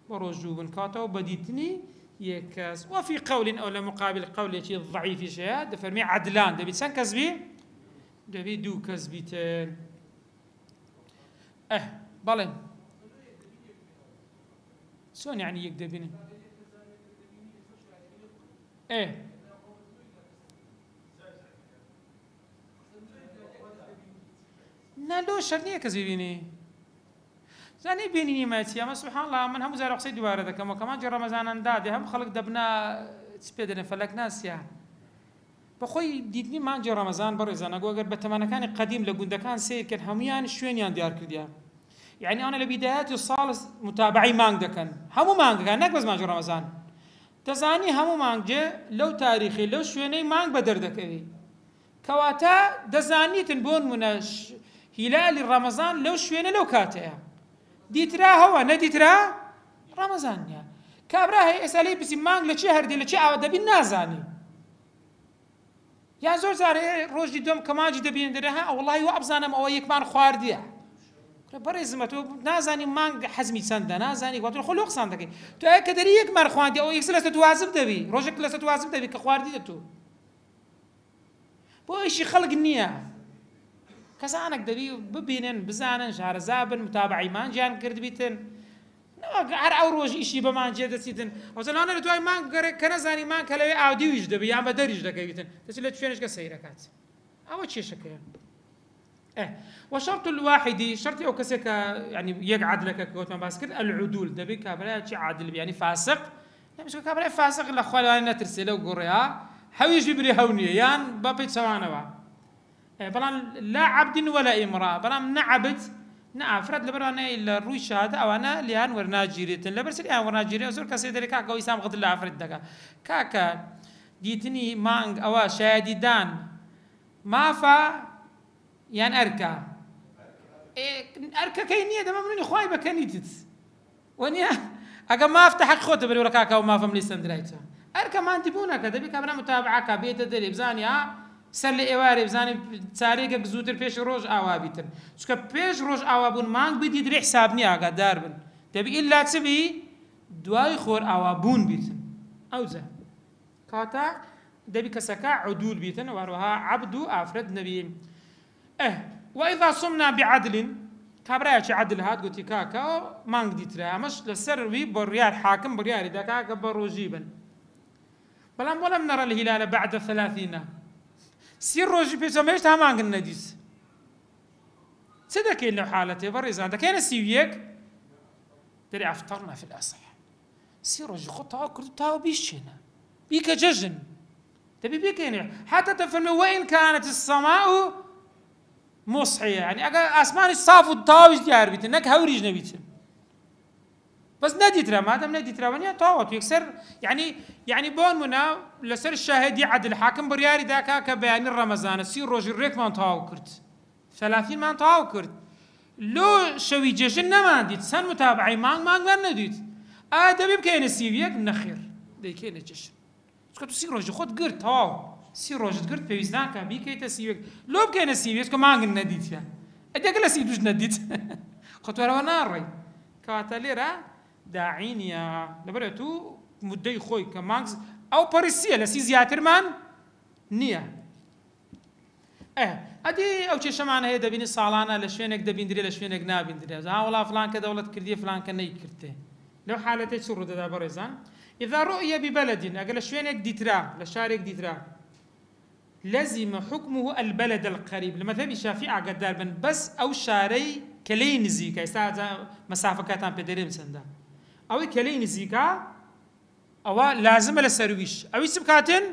ورجوب كاتا وبديتني يكاس وفي قول أو مقابل قول شيء ضعيف شيء فرمي عدلان دبي سان كسبي دبي دو كسبيتين بالين شلون يعني يكذبين؟ نالو شرنيه كذبيني زاني بيني ماتي اما سبحان الله من هم زارق سيد وارده كمان جرى رمضان انداد هم خلق دبنا سبيدنا فلك ناس يا بخوي ديدني ما جرى رمضان برزان اقول بتمنى كان قديم لقند كان سير كان هميان شوين يان ديار كرديا يعني انا لبدايات الصالح متابعي مانجا كان همو مانجا كان نقبز ما جرى رمضان دەزانی هەموو مانگجێ لەو تاریخی لەو شوێنەی مانگ بە دەردەکەوی کەواتە دەزانیتن بۆ نمونە هیلالی ڕەمەزان لەو شوێنە لەو کاتەیە دیترا هەوە نەدیترا ڕەمەزان نیە کابرا هەیە ئێستا لێی پرسی مانگ لە چێ هەردێ لە چێ ئاوا دەبین نازانی یان زۆر جار ڕۆژی دوم کە مانگی دەبین دەرێ ها وەڵڵاهی وا ئەبزانم ئەوە یەکمان خواردیە بەڕێزمە تۆ نازانی مانگ حەزمی چەندە نازانی واتۆ خۆ لۆ قسان دەکەی تۆ کە دەری یەکمان خواردی ئەوە یەکسەر لەسەر دوازم دەبی ڕۆژێک لەسەر دوازم دەبی کە خواردیدە تۆ بۆ ئیشی خەڵک نییە کەسانێک دەبی ببینن بزانن شارەزابن متابعی مانگیان کردبیتن هەر ئەو ڕۆژ ئیشی بە مانجێ دەچیتن ئەوزەلانە لە دوای مانگ کە نەزانی مانگ کە لەوێ ئاودیویش دەبی یان بە دەریش دەکەویتن دەچێت لە شوێنێشکە سەیرەکات ئەوە کێشەکەیە وشرط الواحد شرط أو كسك يعني يقعد لك كوتمان باسكت العدول دبي كابرا شي عادل يعني فاسق لا مش كابرا فاسق لا خوال انا ترسله وقريها حويج ببري هوني يان بابي سوانا بلان لا عبد ولا امراه بلان نعبد نعفرد لبرانا الا روي شهاده او انا ليان ورناجيريت لبرس ليان ورناجيري زور كاسيدري كاكا ويسام قد الله افرد دكا كاكا ديتني مانغ او شاديدان مافا يان اركا اركا كاينيه دابا منين خويا بكنيتت ونيا اكا ما افتح خوت بري وراكا وما فهم لي سندرايتا اركا ما انتبونا كذا بك ابنا متابعه بيت دري بزانيا سل ايواري بزاني تاريخ زوتر بيش روج اوابيتر سكا بيش روج اوابون مانك بدي دري حسابني اكا داربن تبي الا تبي دواي خور اوابون بيتن اوزا كاتا دبي كسكا عدول بيتن وروها عبد افرد نبي واذا صمنا بعدل كابرايا عدل هاد قلت كاكا مانك ديترا مش لسروي بريار حاكم بريار اذا كاكا بروجيبا بلام ولم نرى الهلال بعد 30 سير روجي بيسو ميش تمانك النديس صدق انه حالتي بريز عندك كاين السيويك دري افطرنا في الاصح سير روجي خطها كرتها بيشنا بيك ججن تبي بيك يعني حتى تفهم وين كانت السماء مصحية يعني اگر اسمان صاف والطاوش ديار بيت انك هوريج نبيت بس ندي ترى ما دام ندي ترى ونيا طاوت يكسر يعني بون منا لسر الشاهد يعدل الحاكم برياري ذاك كبيان رمضان سير روج الريك ما طاو كرت 30 ما طاو كرت لو شوي جيشن ما نديت سن متابعي ما نديت ادبي بكاين السيفيك نخير دي كاين جيش اسكو سير روج خد قرت طاو سير روج قرت بيزدان كان بيكيت السيفيك لو بكاين السيفيك ما نديت يعني اديك لا سيدوج نديت خطوه وناري كاتليرا داعينيا لبرتو مدي خوي كماكس او باريسيه لسي زياتر مان نيه ادي او شي معنا هي دبين صالانه لشوينك دبين دري لشوينك نابين دري ها والله فلان كدوله كرديه فلان كني كرته لو حالتي سر دا برزان اذا رؤي ببلد اقل شوينك ديترا لشارك ديترا لزم حكمه البلد القريب لمذهب الشافعي قدار بن بس او شاري كلي نزيكا يستا مسافه كاتان بدريم سندا او كلي نزيكا او لازم لسرويش او سبكاتن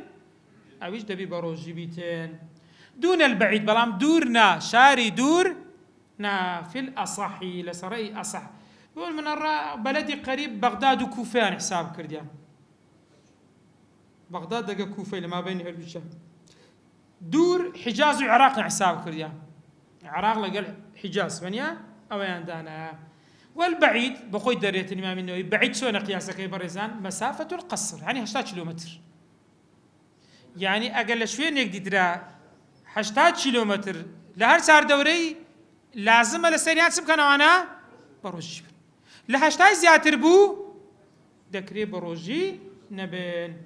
او دبي بروجي بيتين دون البعيد بلام دورنا شاري دورنا في الاصح لسري اصح بقول من بلدي قريب بغداد وكوفه حساب كرديان بغداد دقه كوفه لما بين الشام دور حجاز وعراق حساب كرديان العراق لقال حجاز ونيا او عندنا والبعيد بقول درية الإمام النووي بعيد شو قياسك يا بريزان مسافة القصر يعني 8 كيلومتر يعني أقل شوي نقدر درا 8 كيلومتر لهر صار دوري لازم للسريات سب كانوا أنا بروجي ل8 زياتر بو دكري بروجي نبن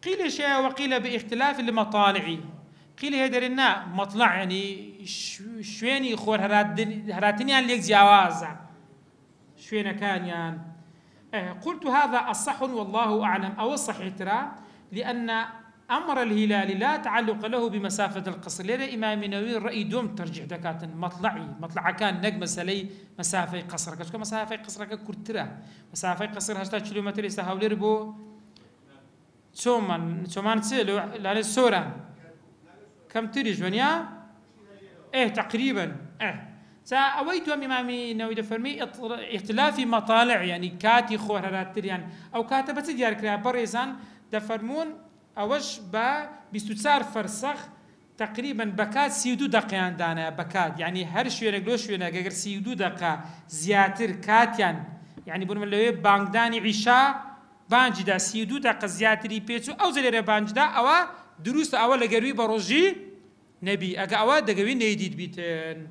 قيل شيء وقيل باختلاف المطالع قيل هيدرنا مطلع يعني شويني خور هراتني ليك جوازا شوينا كان يعني قلت هذا الصح والله اعلم او الصحيح ترى لان امر الهلال لا تعلق له بمسافه القصر لذا امام النووي الراي دوم ترجع دكات مطلع كان نجم مسلي مسافه قصر كشكو مسافه قصر كرترا مسافه قصر 8 كيلومتر يسهول ربو ثمان سيلو لان السورة كم تري جونيا تقريبا أويت إمامي نويد فرمي اختلاف مطالع يعني كاتي خورات تريان أو كاتبة ديار كرا بريزان دفرمون أوش با بيستوصار فرسخ تقريبا بكات 32 دقيقة دانا بكات يعني هر شوية نقلوش شوية نقدر 32 دقيقة زياتر كاتيان يعني بقول من لو بانجداني عشاء بانجي دا 32 دقيقة زياتري بيتو أو زلير بانج دا أو دروس أول لجروي بروجي نبي أجا أو دجوي نيديد بيتن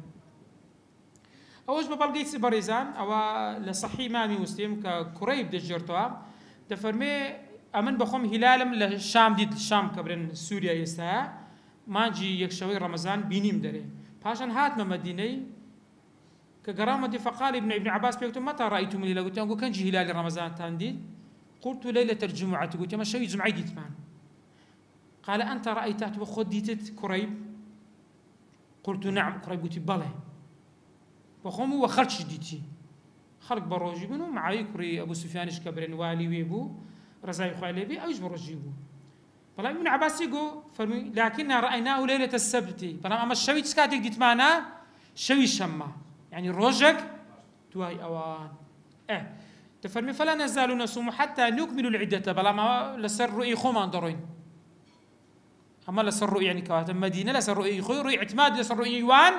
أوش ببلغيت بريزان أو لصحي مامي مسلم كقريب دجرتوا دفرمي أمن بخوم هلالم للشام ديد الشام كبرن سوريا يسا ماجي يكشوي رمضان بينيم دري باشان هات مديني كقرامة فقال ابن عباس بيكتب متى رأيتم الليلة قلت له كان جي هلال رمضان تاندي قلت ليلة الجمعة قلت ما شوي جمعة ديت مان قال أنت رأيتها وخد ديتت كريب قلت نعم كريب قلت بلى بخوم هو خرج ديتي خلق بروجي بنو معاي كري أبو سفيانش كبرن والي ويبو رزاي خالبي أيش بروجي بو بلا ابن عباس يقول فرمي لكننا رأيناه ليلة السبت بلا أما الشوي تسكاتك ديت معنا شوي شمّا يعني روجك تواي أوان تفرمي فلا نزال نصوم حتى نكمل العدة بلا ما لسر رؤي خوما ضروين أما لسر رؤي يعني كوات المدينة لسر رؤي خوي رؤي اعتماد لسر رؤي يوان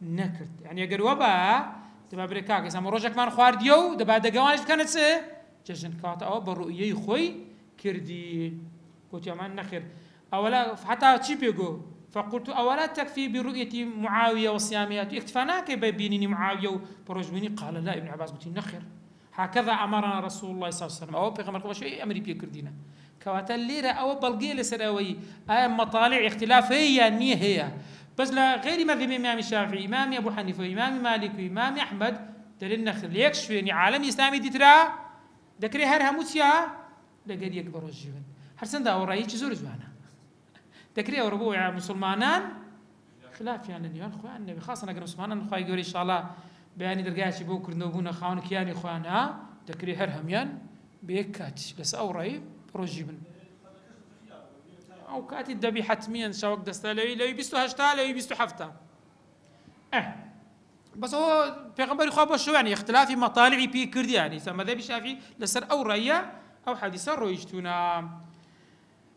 نكرت يعني أجر وبا تبع بريكاك يسمى روجك مان خوارديو دبا دقوانش كانت سه جشن كوات أو برؤي خوي كردي قلت يا مان نخير أولا حتى تشيبيجو فقلت أولا تكفي برؤية معاوية وصياميات اكتفانا كيف بينني معاوية وبرجمني قال لا ابن عباس قلت نخر هكذا أمرنا رسول الله صلى الله عليه وسلم أو بيغمر شيء أمري بيكردينا كواتا الليرة أو بلقي لسراوي مطالع اختلاف هي نية هي بس لا غير مذهب إمام الشافعي إمام أبو حنيفة وإمام مالك وإمام أحمد دليل نخر ليكشف يعني عالم إسلامي ديترا ذكري هرها موسيا لقد يكبر الجبن حسن دا ورأيي زور زوانا ذكري وربوع مسلمانان خلاف يعني اليوم خوان النبي خاصة نقرأ مسلمانان خوي يقول إن شاء الله بياني درجات بوكر نوبونا خان كياني خوانا ذكري هرهم ين بيكات بس أورأي بروجيبن أو كاتي الدبي حتميا شوق دستا لو يبستو هشتا لو يبستو حفتا بس هو بيغمبري خواب شو يعني اختلافي مطالعي بي كردي يعني ثم ذا بشافي لسر أو رأيه أو حديث رويجتنا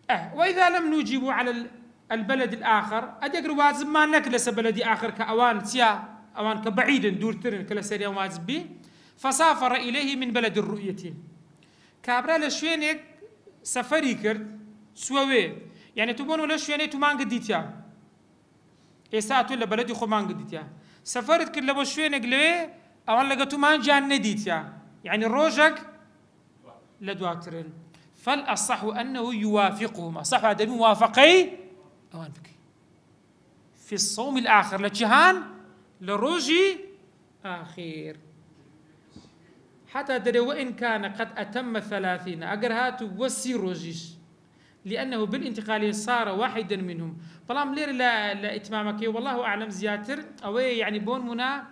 وإذا لم نجيب على البلد الآخر أدقر واجب ما نكلس بلدي آخر كأوان تيا أوان كبعيد دور ترن كلا سريا واجب بي فسافر إليه من بلد الرؤية كابرا لشوينك سفري كرد سووي يعني تبون ولا شويني تمان قديتيا إساتو إلا بلدي خو مان قديتيا سفرت كل لبو شوينك لوي أوان لقى تمان جان نديتيا يعني روجك لدواترن فالأصح أنه يوافقهم أصح هذا موافقي أوان بكي في الصوم الآخر لجهان لروجي آخر حتى دري وإن كان قد أتم 30 أقرهات وسي روجيش لأنه بالانتقال صار واحدا منهم طالما لير لا إتمامك والله أعلم زياتر أو يعني بون منا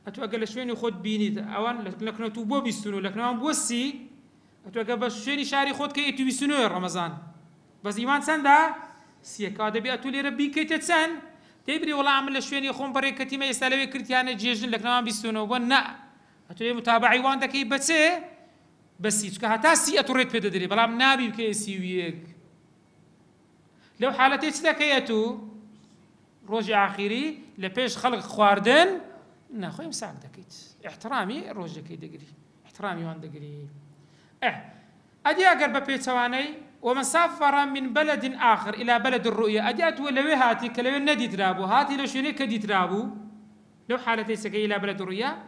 أتوقع شوين يخد بيني أوان لكن توبو بيستنو لكن أنا بوسي أتوقع بس شوين شاري خد كي تبيستنو رمضان بس إيمان سندا سيك هذا بيأتوا لي ربي كي تتسن تبري والله عمل شوين يخون بريك كتيمة يسالوي كرتيانة جيجن لكن أنا بيستنو ونا أتوقع متابعي وان دكي بتسه بس يتوقع هتاسي أتوريت بدري بلام نابي بكي سيويك لو حالتي تذكيتو روج آخري لبيش خلق خواردن ناخوي مساك دكيت احترامي روج كي دقري احترامي وان دقري أدي أقرب بيتواني ومن سافر من بلد آخر إلى بلد الرؤية أدي أتولوي هاتي كلوي الندي ترابو هاتي لو شوني كدي ترابو لو حالتي سكي إلى بلد الرؤية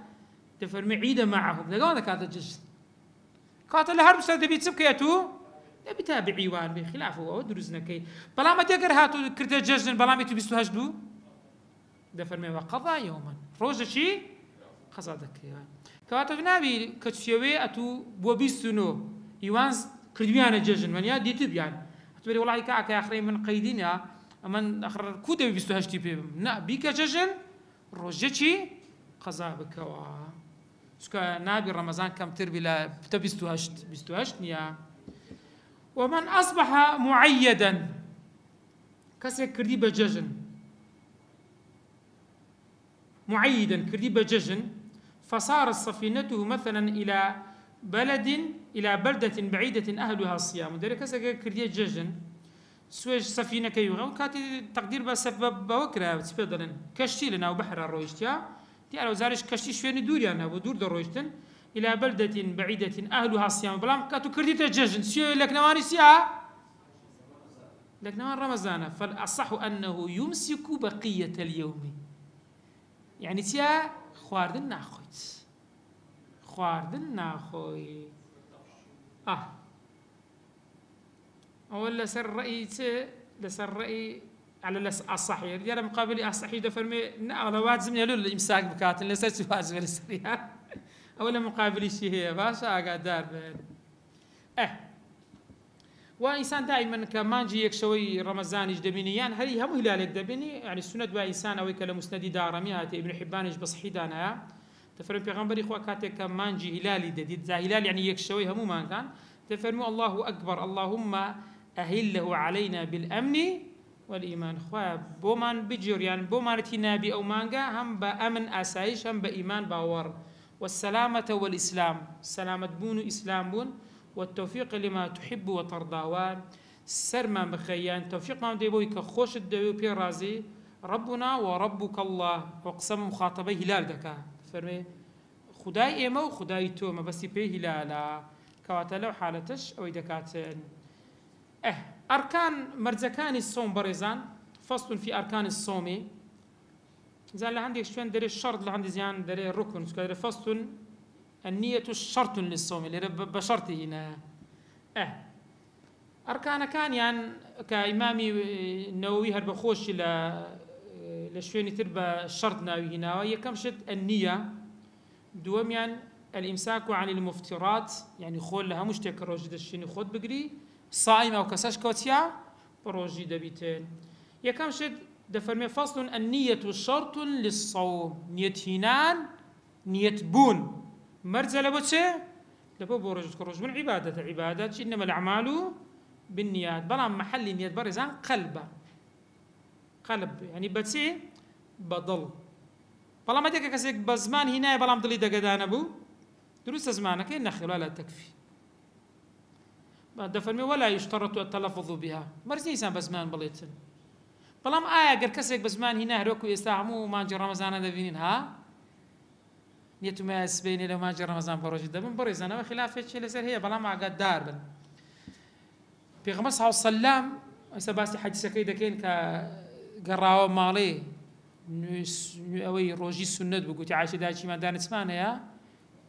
تفرمي عيدا معهم لقوا ذاك هذا الجزء قاتل الهرب سد بيتسبكيتو نبي تابعي وان بخلافه ودرزنا كي بلا ما تقر هاتو كرت جزن بلا ما تبيستو هجدو ده فرمي وقضى يوما روز شي قصدك كواتو نبي كتشوي اتو بوبيستونو يوانز كرديانا جزن من يا دي تبيان اتوري والله كاك اخرين من قيدين يا من اخر كوده بيستو هجتي بيم نا بيك جزن روجتي قصابك وا سكا نبي رمضان كم تربي لا بتبيستو هجت بيستو هجت يا ومن أصبح معيدا كسر كردي بججن معيدا كردي بججن، فصارت سفينته مثلا إلى بلدة بعيدة أهلها الصيام، دري كذا كردي ججن سويش سفينة كيوغا كاتي تقدير بسبب بوكرة تفضلن كشتي لنا وبحر الرويشتيا تي لو زارش كشتي شوية دوري أنا ودور درويشتن إلى بلدة بعيدة أهلها الصيام، بلام كاتو كردي تججن سيو لك نواني سيا لك نوان رمضان، فالأصح أنه يمسك بقية اليوم، يعني تيا خواردن ناخوت خواردن ناخوي أولا لسر رأي لسر رأي على الصحيح رجال مقابل الصحيح ده فرمي أغلبات زمن يلول الإمساك بكاتن لسه واجب للسريع أولا مقابل شيء هي باشا قاعد دار وإنسان دائما كمان جيك شوي رمضان يجدبينيان هل هم هلالك دبيني يعني السنة بإنسان أو كلام مسندي دارمي هاتي ابن حبان بصحي دانا تفرم بيغمبري خوا كاتك كمان جي هلالي دديد ذا هلال يعني يك شوي همو ما كان تفرموا الله أكبر اللهم أهله علينا بالأمن والإيمان، خوا بومان بجور يعني بومان تنابي أو مانجا هم بأمن أسايش هم بإيمان باور، والسلامة والإسلام سلامة بون إسلام بون، والتوفيق لما تحب وترضى سرما بخيان توفيق ما ديبوي كخوش الدوي بي رازي ربنا وربك الله وقسم مخاطبي هلال دكا فرمي خداي إيما وخداي توما بس بي هلالا كواتلو حالتش أو دكاتين أركان مرزكان الصوم بريزان فصل في أركان الصوم زال عندي شوين دري الشرط لعندي زيان دري الركن سكادر فصل النية شرط للصوم اللي بشرطه هنا أركان كان يعني كإمامي النووي هرب خوش لشوين تربى الشرط ناوي هنا وهي كم شد النية دوم يعني الإمساك عن المفترات يعني خول لها مشتك روجي الشيني خود بقري صائم أو كساش كوتيا بروجي دبيتين يكم شد دفرمي فصل النية شرط للصوم نية هنان نية بون مرزة لبوتشي لبو بروجي كروج من عبادات إنما الأعمال بالنيات بلام محل نية برزان قلب يعني بتسي بضل بلام هديك كسيك بزمان هنا بلام ضلي دقدان أبو دروس زمانك إن نخل ولا تكفي بعد فرمي ولا يشترط التلفظ بها مرزني إنسان بزمان بليتن بلام قر كسيك بزمان هنا هروكو يستعمو ما جرى رمضان دفينين ها نيتو ما يسبيني لو ما جرى رمضان بروج دبن بريزانا وخلاف شيء لسر هي بلام قد دار بن بيغمر صلى الله عليه وسلم سباسي حج سكيدة كين كقراوة مالي أوي روجي السنة بقولي عايشة داشي ما دان اسمعنا يا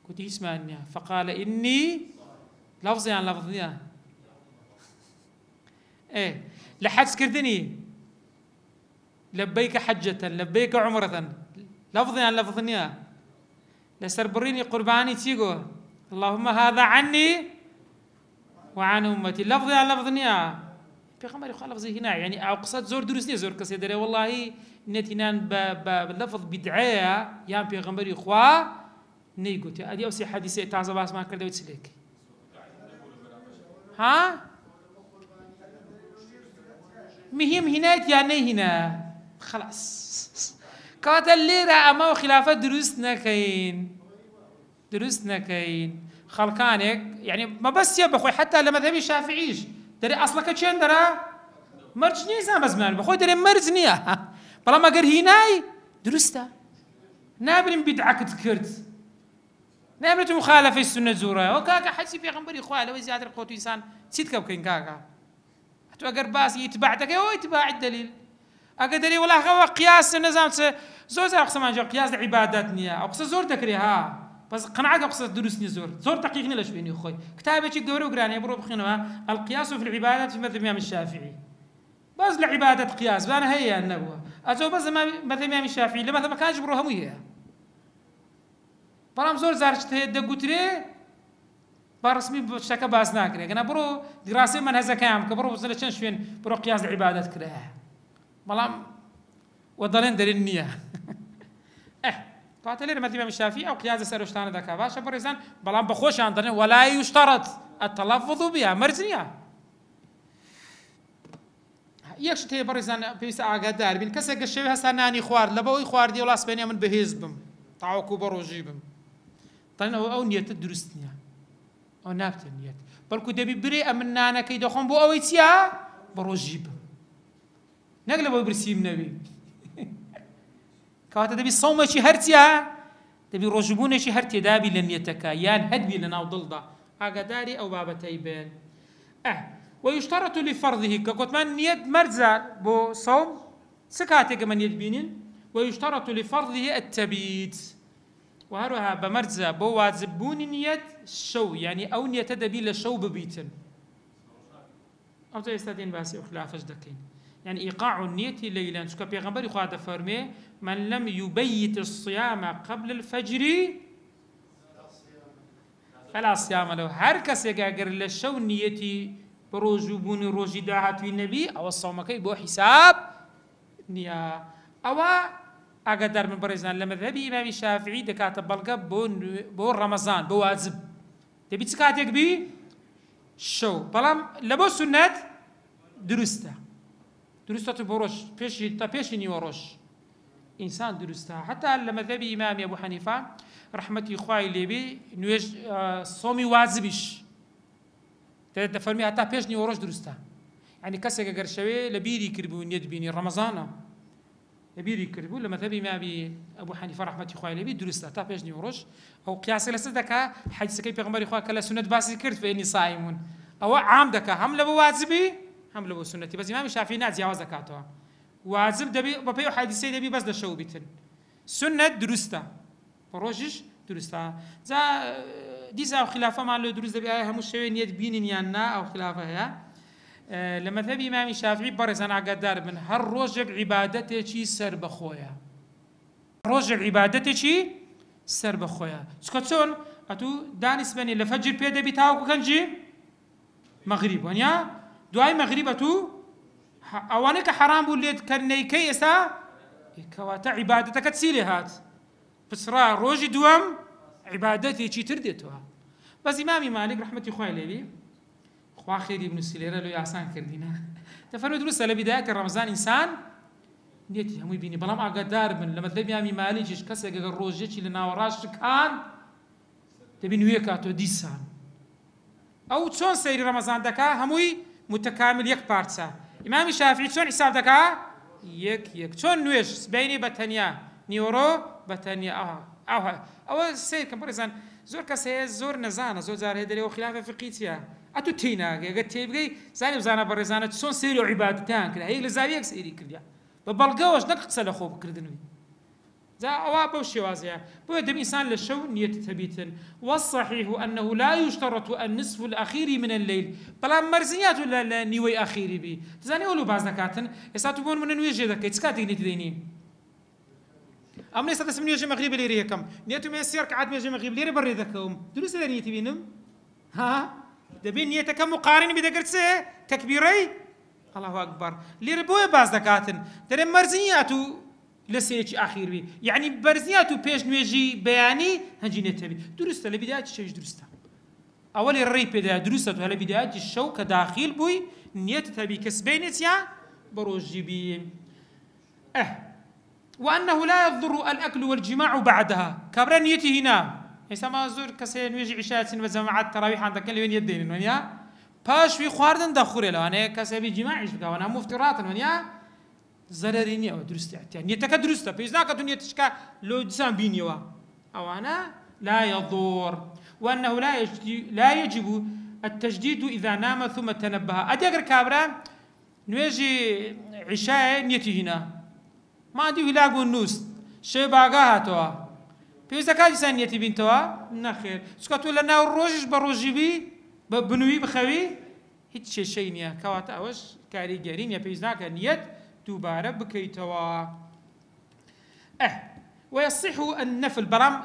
قلت اسمعني فقال إني لفظي عن لفظيا إيه لحد كردني لبيك حجة لبيك عمرة لفظي عن لفظنيا لسربريني قرباني تيجو اللهم هذا عني وعن أمتي لفظي عن لفظنيا في خمر يخال لفظي هنا يعني أقصد زور دروسني زور كسيدري والله نتينان بلفظ بدعية يام في خمر يخوا نيجوت أدي أوسي حديث تعزب اسمع كردو تسلك ها مهم هنا يعني هنا خلاص كات الليرة أما خلافات دروسنا كاين خلقانك يعني ما بس يا بخوي حتى لما ذهبي الشافعيش دري أصلك تشين درا مرجني زمان بزمان بخوي دري مرجنيا بلا ما قر هناي درستا نابن بدعك تذكرت نابن مخالفة السنة زورا وكاكا حسي في غنبري إخوة لو زيادة القوت إنسان سيد كوكين كاكا حتى أقر باس يتبعتك هو يتباع الدليل أقدري والله هو قياس النظام زور أقسم عن قياس العبادات نيا أقصى زور تكريها بس قناعك أقصى دروسني زور تحقيقني ليش بيني أخوي كتابة الدوري وقراني برو بخينها القياس في العبادات في مذهب الإمام الشافعي بس لعبادة قياس أنا هي النبوة أزو بس مذهب الإمام الشافعي لما ما كانش برو همية برام زور زارشت دقوتري برسمي بشكل باس ناكري أنا برو دراسة من هذا كام كبرو وصلت شنش فين برو قياس العبادات كده ملام وضلين دليل النية قاتلين مثل الإمام الشافعي أو قياس سروشتان ذاك باشا بريزان بلام بخوش عندنا ولا يشترط التلفظ بها مرزنية یەکشت هەیە بەڕێزان پێویستە ئاگادار بین کەسێک گە شەوی هەستا نانی خوارد لە بەوەی خواردی و لاسپێنیا من بەهێز بم تاوەکو بە ڕۆژی بم تەنین ئەو نیەتە دروست نییە ئەو نابتە نیەت بەڵکو دەبی برێ ئەمن نانەکەی دەخۆم بۆ ئەوەی چیە بە ڕۆژی بم نەک لە بۆی برسیم نەبی کەواتە دەبی سەومێکی هەرچیە دەبی ڕۆژبوونێکی هەر تێدابی لە نیەتەکە یان هەدبی لە ناو دڵدا ئاگاداری ئەو بابەتەی بێن ويشترط لفرضه كقطمان نيت مرزا بو صوم سكاتك من يدبينين ويشترط لفرضه التبيت وهروها بمرزا بو واجبون نيت شو يعني او نيت تدبي للشو ببيتن او تستدين باسي وخلاف دكين يعني ايقاع النية ليلا شكا بيغمبر خواده فرمي من لم يبيت الصيام قبل الفجر فلا صيام له هركس يقاقر للشو نيتي بروجو بوني روجي داهات في النبي او الصومكي بو حساب نيا او اقدر من برزان لمذهبي امام الشافعي دكاتب بلقى بو رمضان بو واجب تبي تسكاتك بي شو بلام لبو سنات درسته بروش بيش نيوروش انسان درسته حتى لمذهبي امام ابو حنيفه رحمتي خوای لبي نويج صومي واجبش تفرمي حتى بيش نيوروش درسته يعني كسك اگر شوي لبيري كربو نيد بيني رمضان لبيري كربو لما ثبي ما بي ابو حنيفه رحمه اخوي لبي درسته حتى بيش نيوروش او قياس لسدك حج سكي بيغمبر اخوي كلا سنه باسي كرت فاني صائم او عام دك هم لبو واجبي هم لبو سنتي بس امام الشافعي ناس جواز زكاته واجب دبي ببي حديثي دبي بس دشو بيتن سنه درسته بروجش درسته ذا ديزا خلافه ما له دروس دبي هم شوي نيت بينين يانا او خلافه هي لما ثبي امام الشافعي برز انا قدار من هر روج عبادته شي سر بخويا روج عبادته شي سر بخويا سكتون اتو دانس بني لفجر بيد بتاعو كنجي مغرب ونيا دعاء مغرب اتو اوانك حرام وليد كني كيسا كواتا عبادتك تسيلي هات بسرا روج دوام عبادتي شي تردتها بس امامي مالك رحمه الله عليه خوا خيري ابن سليره لو ياسان كردينا تفرد دروس لبدايه رمضان انسان نيتي هم يبيني بلام اقدار من لما تلبي امي مالك ايش كسا روجتي لنا وراش كان تبين ويكاتو ديسان او تشون سير رمضان دكا هموي متكامل يك بارتسا امام الشافعي تشون حساب دكا يك تشون نويش بيني بتنيا نيورو بتنيا او سير كم برزان زور كسي زور نزانه زور زار هدري وخلاف فقيتيا اتو تينا قالت تيبقي زاني وزانا برزانه تشون سيرو عبادتان كذا هي لزاويك سيري كرديا ببلقاوش نقص له خوب كردنوي ذا اوابو شوازيا بو دم انسان للشو نيه تثبيتا والصحيح انه لا يشترط النصف الاخير من الليل بلا مرزيات ولا نيوي اخيري بي زاني اولو باز نكاتن اساتو من نوي جدك تسكاتي ني تديني امني سدس من يجي مغرب ليري كم نيتو ميسير قعد ميجي مغرب ليري بريدكم دروس نيتي بينم ها دبين نيتك مقارن بدقرتسه تكبيري الله اكبر ليري بو باز دكاتن ترى مرزياتو لسيتش اخير بي يعني برزياتو بيش نويجي بياني هنجي نتبي درسته لبدايه الشيء درسته اول الري بدا درسته على بدايه الشو كداخل بوي نيت تبي كسبينت يا بروجي بي وانه لا يضر الاكل والجماع بعدها كبر نيتي هنا ما زور كسين ويجي عشاء وجماعات تراويح عندك وين يدين ونيا باش في خواردن دخوري لو انا كسبي جماعي وانا مفترات ونيا ضرريني او درست يعني نيتك درست بيزناك دنيا تشكا لو جسم بينيوا او انا لا يضر وانه لا يجب التجديد اذا نام ثم تنبه ادير كابرا نويجي عشاء نيتي هنا ما دي يلاقوا النوس شي باغا هاتوا بيزا كاجي سانيتي بنتوا نخير سكتوا لنا الروج بروجي بي بنوي بخوي هيك شيء نيا كواتا واش كاري جارين يا بيزناك نيت دوباره بكيتوا ويصح النفل برام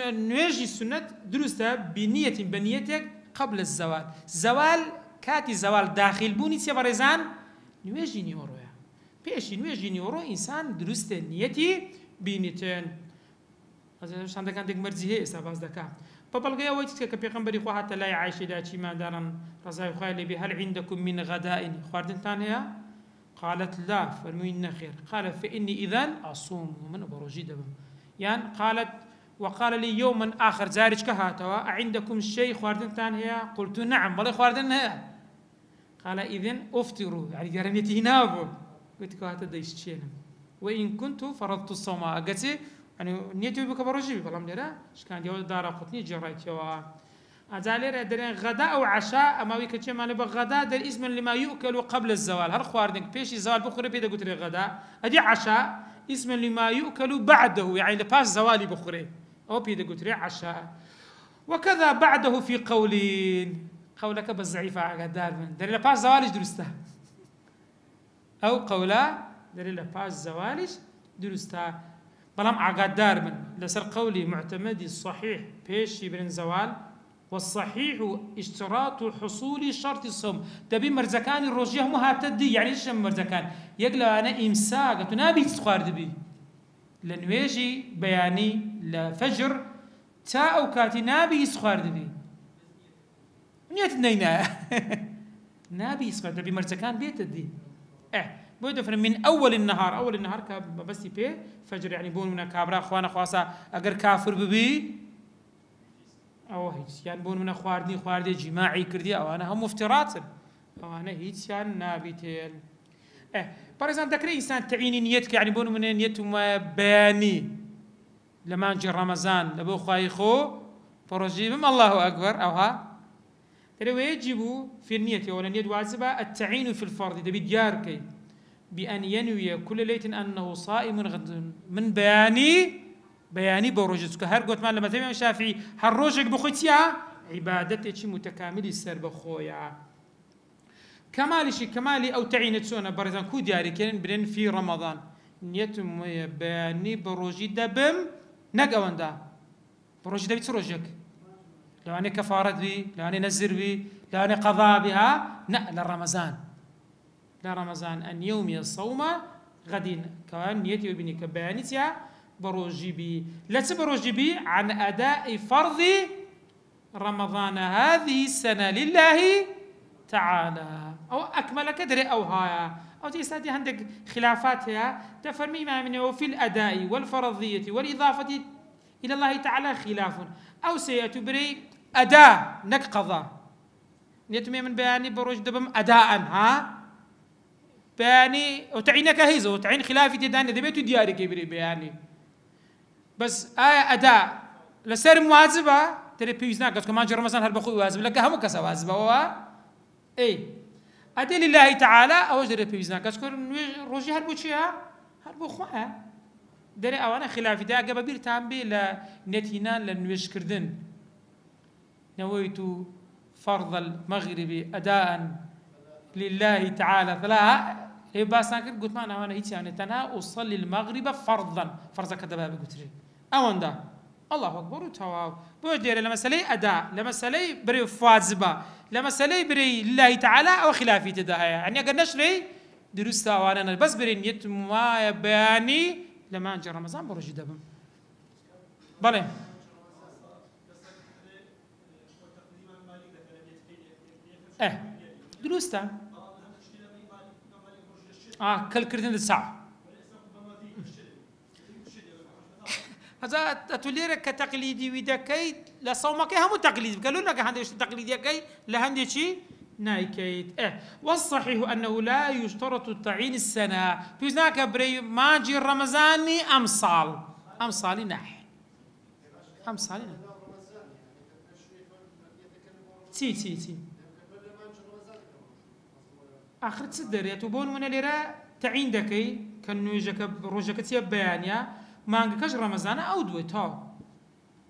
نواجي السنة درسته بنيتك قبل الزوال زوال كاتي زوال داخل بوني سيبرزان نواجي نيورو بيش نواجي نيورو انسان درسته نيتي بينتين هذا شان دك عندك مرزي هي سباز دكا ببلغيا وجهك كبيغمبري خو حتى لا يعيش داتي ما دارن رزاي خالي هل عندكم من غداء خواردن تان هي قالت لا، فرموين خير. قال فإني إذن أصوم من بروجي دبم. يعني قالت وقال لي يوما آخر زارج كهاتوا أعندكم شيء خواردن تان هي؟ قلت نعم بل خواردن هي. قال إذن أفطروا، يعني قرنيتي نابو. قلت كهاتا دايشتشينم وإن كنت فرضت الصوم أقتي يعني نيتي بك بروجي بلام ليرا شكان ديو دارا قطني جرايت يوا أزالير درين غداء أو عشاء أما ويكتشي ما نبغى غداء در اسم لما يؤكل قبل الزوال. هر خواردنك بيش الزوال بخوري بيدا قلت لي غداء أدي عشاء اسم لما يؤكل بعده يعني لباس زوالي بخوري أو بيدا قلت لي عشاء. وكذا بعده في قولين قولك بالضعيفة غدار من در لباس زوالي درسته أو قولا در لباس زوالي درسته بلام عقاد دار من لسر قولي معتمدي الصحيح بيش يبرن زوال. والصحيح اشتراط حصول شرط الصوم. تبي مرزكان الروجيه مو هاتدي يعني ايش مرزكان يقلا انا امساك تنابي تسخار دبي لنويجي بياني لفجر تا او كاتي نابي يسخار دبي نيت نينا نابي يسخار دبي مرزكان بيت دي بودفر من اول النهار بس بي فجر يعني بون من كابرا اخوانا خواسا اگر كافر ببي او هيك يعني بون من خواردي جماعي كردي او انا هم افتراض او انا هيك يعني نابيتين بارزان ذكر انسان تعيني نيتك يعني بون من نيته ما بياني لما نجي رمضان لبو خايخو فرجيبم الله اكبر او ها ترى يجب في النية ولا النية واجبة التعيين في الفرض تبي ديارك بأن ينوي كل ليلة أنه صائم غد من بياني بروجتك هر قلت ما لما تبي الشافعي هر روجك بخوتيا عبادتك شيء متكامل السر بخويا كمالي أو تعينت سونا برزان كو دياري كان برين في رمضان نيتم بياني بروجي دبم نقوان دا بروجي دبي تروجك لو أنا كفارة بي لو أنا نزر بي لو أنا قضاء بها لا رمضان أن يومي الصوم غدين كان نيتي وبني كبيانتها بروجي بي لا تبروجي بي عن أداء فرض رمضان هذه السنة لله تعالى أو أكمل كدر أو هايا أو تيستاتي عندك خلافاتها تفرمي ما منه وفي الأداء والفرضية والإضافة إلى الله تعالى خلاف أو سيعتبري أداء نقضى نيتمي من بياني بروج دبم أداء ها بياني وتعينك هيزو وتعين خلافي تداني دبيتو دياري كبري بياني بس أداء لسر مواظبة ترى بيزنا قد كمان جرى مثلا هربخو واجب لك هم كسا واجبة هو إيه أدي لله تعالى أو جرى بيزنا قد كون روجي هربوشيا هربخوها دري أوانا خلافي دا قبل بير تامبي لنتينان لنويش كردن نويت فرض المغرب أداء لله تعالى فلا إيه باسان قلت ما أنا وانا هيك يعني تنا أصلي المغرب فرضا كذا قلت لي أوان دا الله أكبر وتواو بودير لما سلي أداء لما سلي بري فاضبة لما سلي بري لله تعالى أو خلافي تداء يعني أقول نشري دروس وانا بس بري نيت ما بياني لما نجي رمضان بروجي دبم بله دروستا كل كردين الساعة هذا أتوليرك كتقليدي ويدكي لصومك هم تقليد قالوا لك هندي تقليدي كي لهندي شيء نايكيت والصحيح أنه لا يشترط تعيين السنة في ذاك بري ماجي رمضاني أمصالي نح تي آخر تصدر يتوبون من اللي تعين دكي كانوا يجك روجك تياب بيانيا ما عندكش رمضان أو دويتاو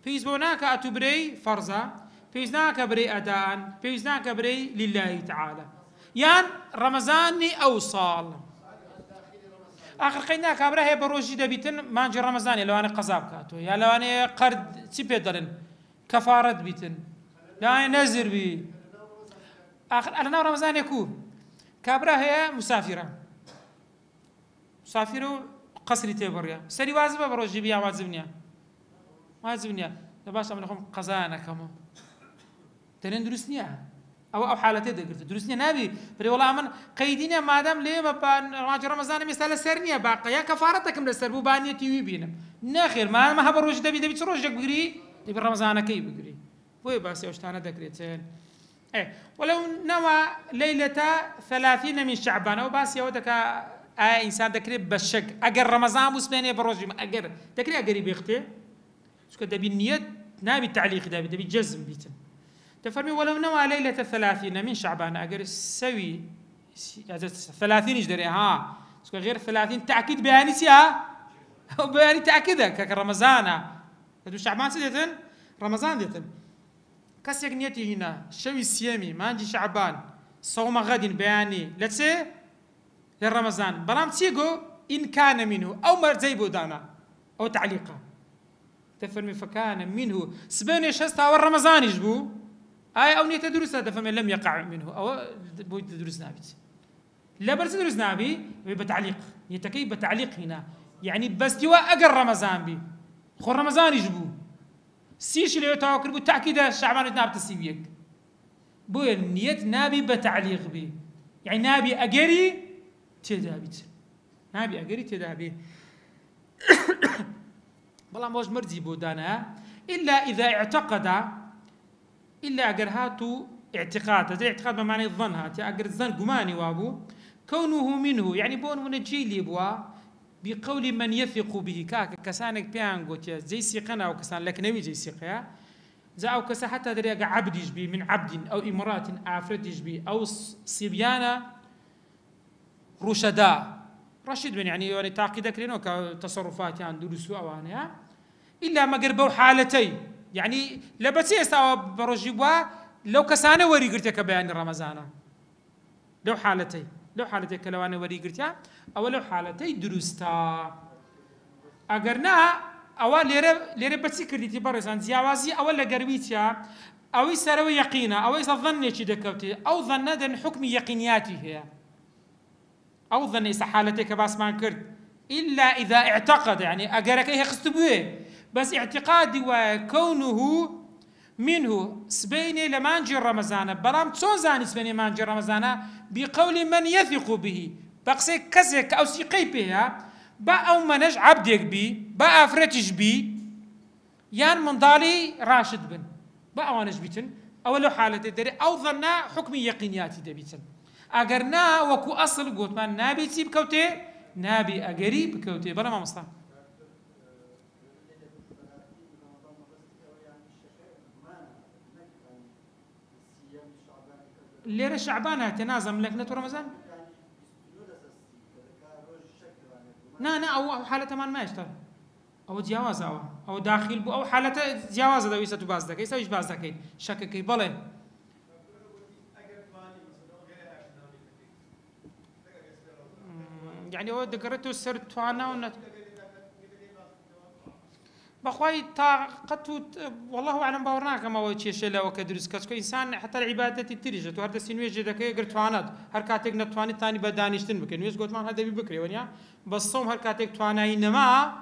في زبوناك أتبري فرزة في زناك بري أداء في زناك بري لله تعالى يعني رمضاني أوصال آخر قينا كابرا هي بروجي دبيتن ما نجي رمضاني لو أنا قزاب كاتو يا لو أنا قرد تبيدلن كفارة بيتن لو أنا نزر بي آخر أنا رمضان يكون كابرا هي مسافرة قصري تبريا سري واجبة بروجي بيا واجبنيا لباش أمنكم قزانا كمان ترين دروسنيا او حالته دەگرێت دروست نیە نابی بڵێ وەڵام من قەیدی نییە مادام لێمە ڕۆژی ڕەمەزانم ئێستا لەسەر نییە باقە یا کەفارەت دەکەم لەسەر بوو با نیەتی وی بینم نەخێر مامە هە بە ڕۆژ دەبی چ ڕۆژێک بگری دەبی ڕەمەزانەکەی بگری بۆیە باسی ئەو شتانە دەکرێتن ولو نوى ليلة 30 من شعبان أو باسی ئەوە دەکا ئایا ئینسان دەکرێت بە شەک ئەگەر ڕەمەزان بوو سبێنێ بە ڕۆژی ئەگەر دەکرێت ئەگەری بێختێ چونکە دەبی نیەت نابی تعلیقی دەبی جەزم بیتن تفرمي ولو نوى ليلة 30 من شعبان أجر سوي 30 دري ها غير 30 تأكيد بياني سيا أو بياني تأكيدك كرمضان هذا شعبان سيدتن رمضان ديتن كسيك نيتي هنا شوي سيامي ما نجي شعبان صوم غد بياني لتسي للرمضان برام تيجو إن كان منه أو مرزي بودانا أو تعليقه تفرمي فكان منه سبين شستا والرمضان يجبو أو نية تدرس هذا فمن لم يقع منه أو بوي تدرس نابت لا بس تدرس نابي بتعليق يتكي بتعليق هنا يعني بس توا أجر رمضان بي خو رمضان يجبو سيش اللي يتوكل بالتأكيد شعبان ناب تسيبيك بوي النية نابي بتعليق بي يعني نابي أجري تدابت نابي أجري تدابي والله موج مرزي بودانا إلا إذا اعتقد إلا أجر هاتو اعتقاد هذا اعتقاد بمعنى الظن هاتي أجر الظن قماني وابو كونه منه يعني بون ونجيلي بوا بقول من يثق به كسانك بيانغوت زي سيقنا أو كسان لك نوي زي سيقيا زي أو كسا حتى دريق عبد يجبي من عبد أو إمرات آفرد يجبي أو صبيانا رشداء رشيد من يعني تعقيدك لأنه كتصرفات يعني درسوا أوانها إلا ما قربوا حالتين يعني لبتي استوى برجوا لو كسانه وري قرتك بيان رمضان لو حالتي لو انا وري قرتها او لو حالتي درستا اگرنا او ليره بتي كريتي برسان زيوازي او لا قربيتيا او يسروا يقينا او يظن شي دكوتي او ظن ان حكم يقينياتي هي او ظن حالتك باس ما كرت الا اذا اعتقد يعني اجرك هي خستبوه بس اعتقادي وكونه منه سبيني لمانجي رمضان برام تون زاني سبيني مانجي رمضان بقول من يثق به بقسي كسك او سيقي بها با او منج عبدك بي با افرتش بي يان من ضالي راشد بن با اوانج بيتن او لو حالتي دري او ظنا حكمي يقينياتي دبيتن اگرنا وكو اصل قلت ما نابي تيب كوتي نابي اگري بكوتي بلا ما مصطفى ليرة شعبان تنازم لك نتو رمضان نا او حالته ما يشتغل او جواز او داخل بو او حالته جواز ده ويسه باز ده كيسه ايش باز ده كاين شككي بله يعني هو دقرته سرت وانا بخواي طاقته والله اعلم باورناك ما هو شيء شلا وكدرس كسكو انسان حتى العباده تريجت وهذا سينويج دكاي قرتوانات هركاتك نتواني ثاني بدانشتن بكن ويس قلت ما هذا بكري ونيا بس صوم هركاتك تواناي انما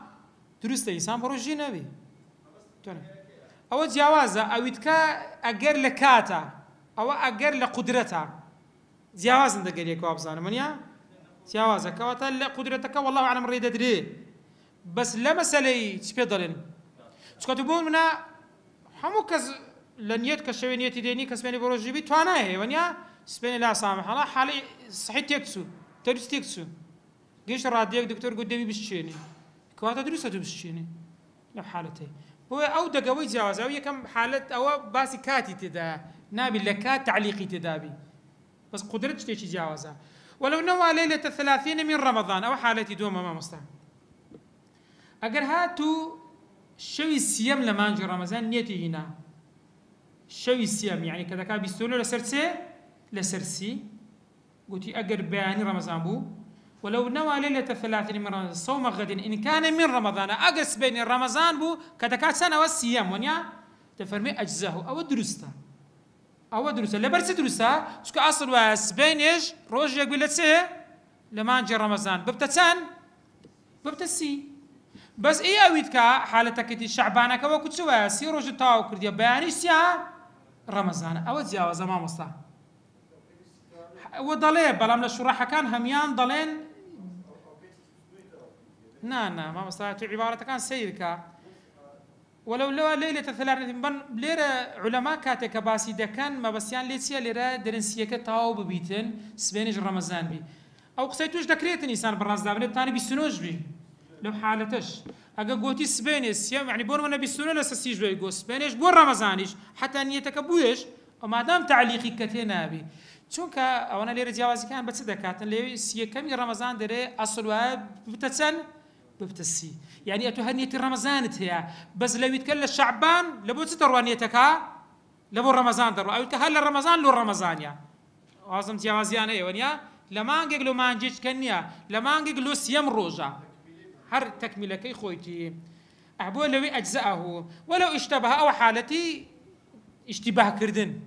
درست انسان بروجي نبي او جوازه او تكا اجر لكاتا او اجر لقدرتها جواز عند قال يكو ابزان منيا جوازه كواتا لقدرتك والله اعلم ريد ادري بس لا مسألة تبيضلن تكتبون منا حموكز لنيت كشوي نيتي ديني كسبني بروجي بي توانا هي ونيا سبني لا سامح الله حالي صحيح تكسو تدرس تكسو جيش راديك دكتور قدامي بشيني كواتا درسته بشيني لا حالتي هو او دقوي جواز او كم حالة او باسي كاتي تدا نابي لكات تعليقي تدابي بس قدرتش تيجي جوازها ولو نوى ليلة 30 من رمضان او حالتي دوما ما مستحيل اگر هاتو شوي الصيام لمانجي رمضان نيتي هنا شوي الصيام يعني كذا كان بيستولو لسرسي قلتي اگر بياني رمضان بو ولو نوى ليلة 30 من رمضان صوم غد ان كان من رمضان اقس بين رمضان بو كذا كان سنة والصيام ونيا تفرمي اجزاه او درستا لا برس درستا شكو اصل واسبين ايش روج يقول لتسه لمانجي رمضان ببتسي بس ايه اويدك حالتك تي شعبانك وكنت سوا سيروج تاو كردي بياني سيا رمضان او تجاوز ما مصلح ودلي بلام للشراح كان هميان ضلين نا ما مستعد عبارة كان سيرك ولو لو ليلة ثلاثة بن ليرة علماء كاتك باسي دكان ما بسيان ليتسيا ليرة درنسية كتاو ببيتن سبينج رمضان بي أو قصيتوش دكريت إنسان براس دابني تاني بيسنوش بي لو حالتش أجا قوتي سبينيس يعني بون وانا بيسنو لسسيج بيقول سبينيش بون رمضانيش حتى نيتك بويش وما دام تعليقي كتينا بي چونك أنا ليرة جوازي كان بس دكاتن ليه سيا كم رمضان دري أصل بتتسن ببتسي يعني أتهنية رمضان هي بس لو يتكلم شعبان لابد تروانيتك لابو رمضان درو أو يتهل رمضان لو رمضان يا عظم جوازيان أيه ونيا لما نجيك لو ما نجيش كنيا لما نجيك لو سيم روجا هر تكملة كي خويتي أحبوا لو أجزاءه ولو اشتبه أو حالتي اشتباه كردن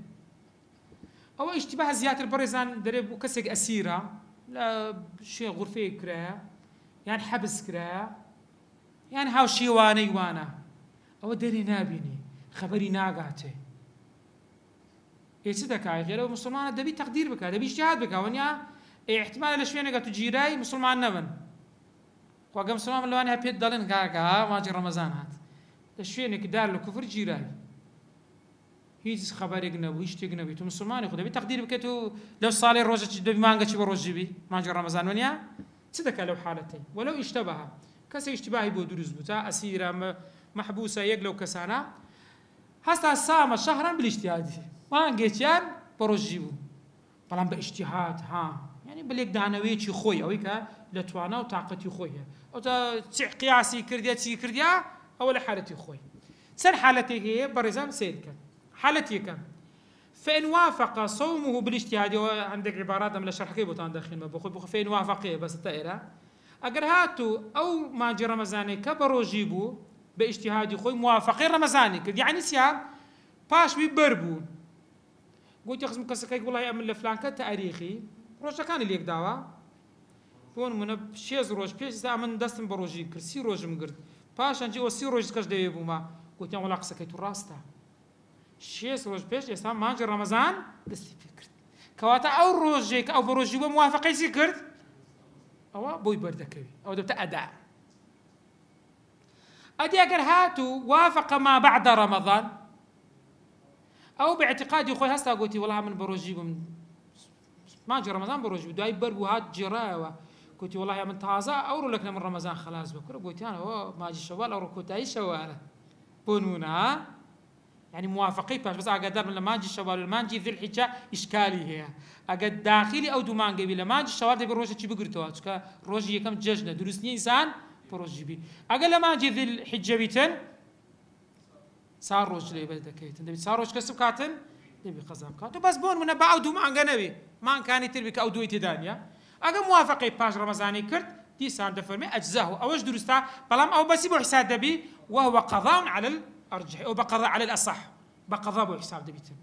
أو اشتباه زيادة البرزان درب وكسق أسيرة لا شيء غرفة كرا يعني حبس كرا يعني هاو شيواني وانا أو دري نابيني خبري ناقاته يصدق هاي غيره مسلمان دبي تقدير بك دبي اجتهاد بك ونيا احتمال لشوينه قالوا جيراي مسلمان نبن وقام مسلمان لو انا بيت دالن كاكا ما جي رمضان هات لشوينه كدار له كفر جيراي هيز خبر يجنب ويش تجنبي تو مسلمان ياخذ دبي تقدير بك تو لو صالي روزه دبي ما انقش بروجبي ما جي رمضان ونيا صدق لو حالتين ولو اشتبه كسي اشتباهي بو دروز بتا اسيره محبوسه يقلو كسانا هسه صام شهرا بالاجتهاد ما نجيتيان بروجيبو بلان باجتهاد ها يعني بليك دانويتشي خويا ويكا لتوانا وطاقتي خويا او تسع قياسي كردياتي كرديا او حالتي خويا سن حالتي هي برزان سيدك حالتي كان فإن وافق صومه بالاجتهاد عندك عبارات من الشرح كيف بتاندخين ما بخو فإن وافق بس تائرة أجر هاتو أو ما جرى رمضاني كبروجيبو باجتهاد خوي موافقين رمضاني يعني سيام باش بيبربو قلت يا خصم كسكاي والله يعمل فلان كتاريخي روجا كان اللي يقداوا بون من شيز روج بيش زعمن دستم بروجي كرسي روج مقرد باش انجي وسي روج كاش ديبو ما قلت يا والله قسكاي راستا شيز روج بيش يسا ما جرى رمضان دستي فكرت كواتا او روجيك او بروجي موافقي سكرت او بوي بردكوي او دبت اداء ادي اگر هاتو وافق ما بعد رمضان او باعتقادي خوي هسه قلتي والله من بروجي ما جرى رمضان بروجي داي بربو هات جراوه قلت والله يا من تازه اورو لك من رمضان خلاص بكره قلت انا ما اجي شوال او كنت اي شوال بونونا يعني موافقي باش بس اقدر من ما اجي شوال ما نجي ذي الحجه اشكالي هي اقد داخلي او دومان قبيله ما اجي شوال دبي روجه تشي بقرتوا روجي كم ججنا دروسني انسان بروجي بي اقل ما اجي ذي الحجه بيتن صار روج لي بدكيت دبي صار روج كسب كاتن دبي قزام كاتو بس بون من بعد ما نبي ما كان يتربك او دويتي دانيا اقل موافقي باش رمضاني كرت دي صار دفرمي اجزاه اوش درستا بلام او بس يبو حساب دبي وهو قضاء على الارجح او بقضاء على الاصح بقضاء بو حساب دبيتن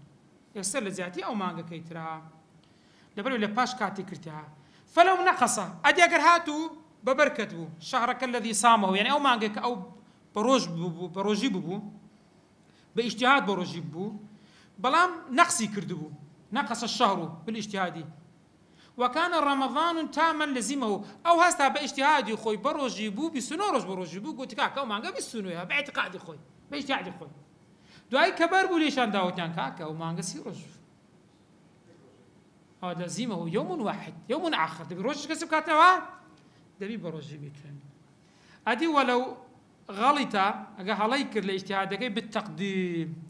يصير لزاتي او مانغا كيترا دبل ولا باش كاتي كرتها فلو نقص ادي اقر هاتو ببركته شهرك الذي صامه يعني او مانغا او بروجي بو باجتهاد بروجي بو بلام نقصي كردبو نقص الشهر بالاجتهاد وكان رمضان تاما لزمه او هستا باجتهادي خوي بروجيبو بسنورج بروجيبو قلت كاكا ومانغا بالسنويا باعتقادي خوي باجتهادي خوي دواي كبر بوليشان داوتان كاكا ومانغا سيروج هذا لزمه يوم واحد يوم اخر دبي روج كسب كاتوا دبي بروجيبي كان ادي ولو غلط اجا عليك الاجتهاد بالتقديم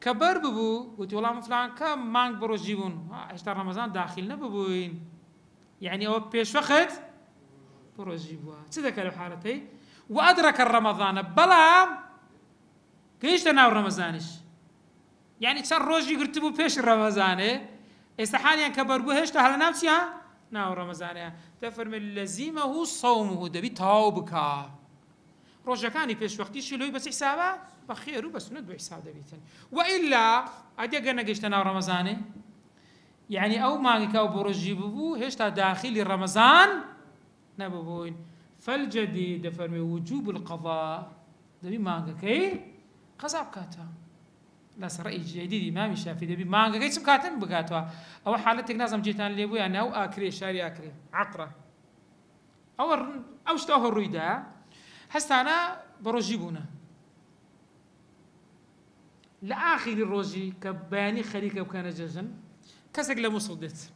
كبر ببو قلت والله فلان كم مانك بروجيبون اشتر رمضان داخلنا ببوين يعني او بيش وقت بروجيبوا صدق الحالتي وادرك الرمضان بلا كيش تناول رمضانش يعني صار روجي قرتبو بيش رمضان استحانيا كبر بو هيش تهل نفسها ناو رمضان تفرم اللزيمه صومه دبي توبك روجا كاني بيش وقتي شلوي بس حسابه بخير بس ندو حساب دبيتن والا ادي قلنا قشتنا رمضاني يعني او ما كاو بروجي ببو هشتا داخل رمضان نبوين فالجديد فرمي وجوب القضاء دبي ما كي قضاء كاتا لا رأي جديد إمام الشافعي دبي ما قايس بكاتن بقاتوا أو حالتك نازم جيتان ليبو يعني أو آكري شاري آكري عقرة أو شتوه الرويدا هسه أنا بروجيبونا لآخر الروجي كباني خليك وكان جزن كسق لمصدت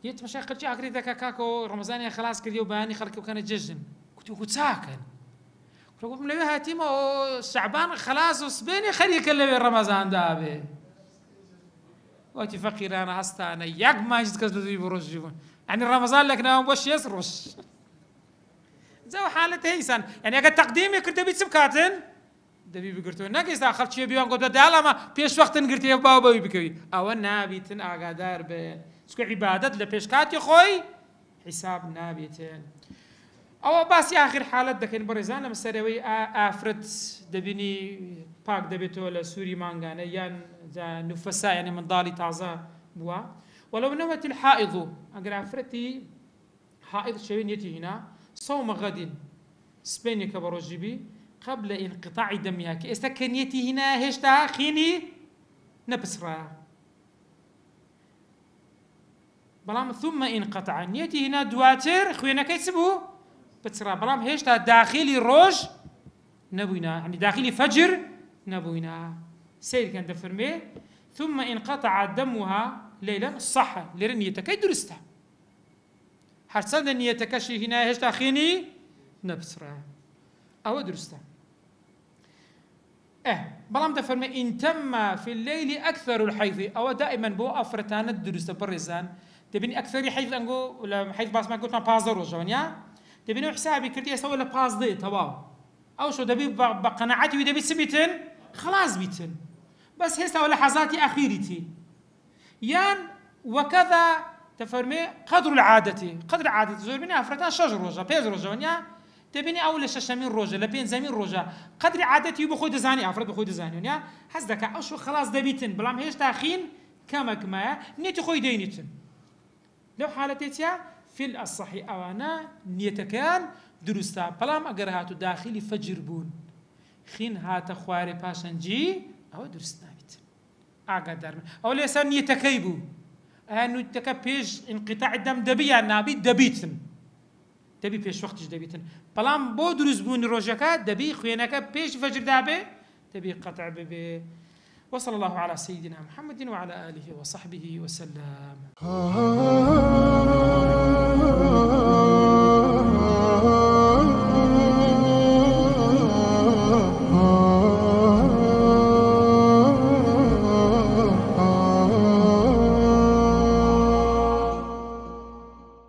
يت مشاكل جا آخر ذاك كاكو رمضان خلاص كذي وباني خليك وكان جزن كنت ساكن قلت من لبيها تيما شعبان خلاص وسبيني خليك اللي رمضان دابي وقت فقير أنا هستا أنا ياك ما يجد كذي بروجيبون يعني رمضان لك نام وش يسرش زو حالة إنسان يعني أجد تقديمي كنت بيتسب كاتن دبي بقرتو ناقص آخر شيء بيوان قد دالا ما بيش وقت نقرتي يا بابا بكوي أو النابيتن أقدر بسكو عبادة لبيش كاتي خوي حساب نابيتن أو بس يا آخر حالة دكين بريزان لما سروي أفرد دبيني باك دبيتو لسوري مانغانا يان نفسا يعني من ضالي تعزى بوا ولو نوت الحائض أقرأ أفرتي حائض شوين يتي هنا صوم غد سبيني كبروجبي قبل انقطاع دمها كأستكن يتي هنا هشتا خيني نبسرا بلام ثم انقطع يتي هنا دواتر خوينا كيسبو بتسرا بلام هشتا داخلي روج نبوينا يعني داخلي فجر نبوينا سيد كان دفرمي ثم انقطع دمها ليلا صح لرنيتك درسته حرصان نيتك شي هنا هشتا خيني نبسرا أو درسته بلام دفرمي إن تم في الليل أكثر الحيض أو دائما بو أفرتان الدرسته برزان تبيني أكثر حيض أنجو ولا حيض باس ما قلت ما بازر وجوانيا تبيني حسابي كرتي أسوي له باز دي تواو أو شو دبي بقناعتي ودبي سبيتن خلاص بيتن بس هسه ولا حظاتي أخيرتي يان وكذا تفرمي قدر العادة قدر عادة زور مني أفرتان شجر روجا بيز روجا تبيني أول شاشمين روجا لبين زمين روجا قدر عادتي بخوي دزاني أفرد بخوي دزاني ونيا حسدك أشو خلاص دبيتن بلام هيش تاخين كمك ما نيتي خوي دينيتن لو حالتيتيا في الصحيح أوانا نيتكان درستا بلام أجر هاتو داخلي فجر بون خين هات خواري باشنجي أو درست نابت أقدر أو ليس نيتكيبو أنو تكبيش انقطاع الدم دبي نابي دبيتن دبي بيش وقتش دبيتن بلام بو درس بون روجكا دبي خوينكا بيش فجر دابي دبي قطع ببي وصلى الله على سيدنا محمد وعلى آله وصحبه وسلم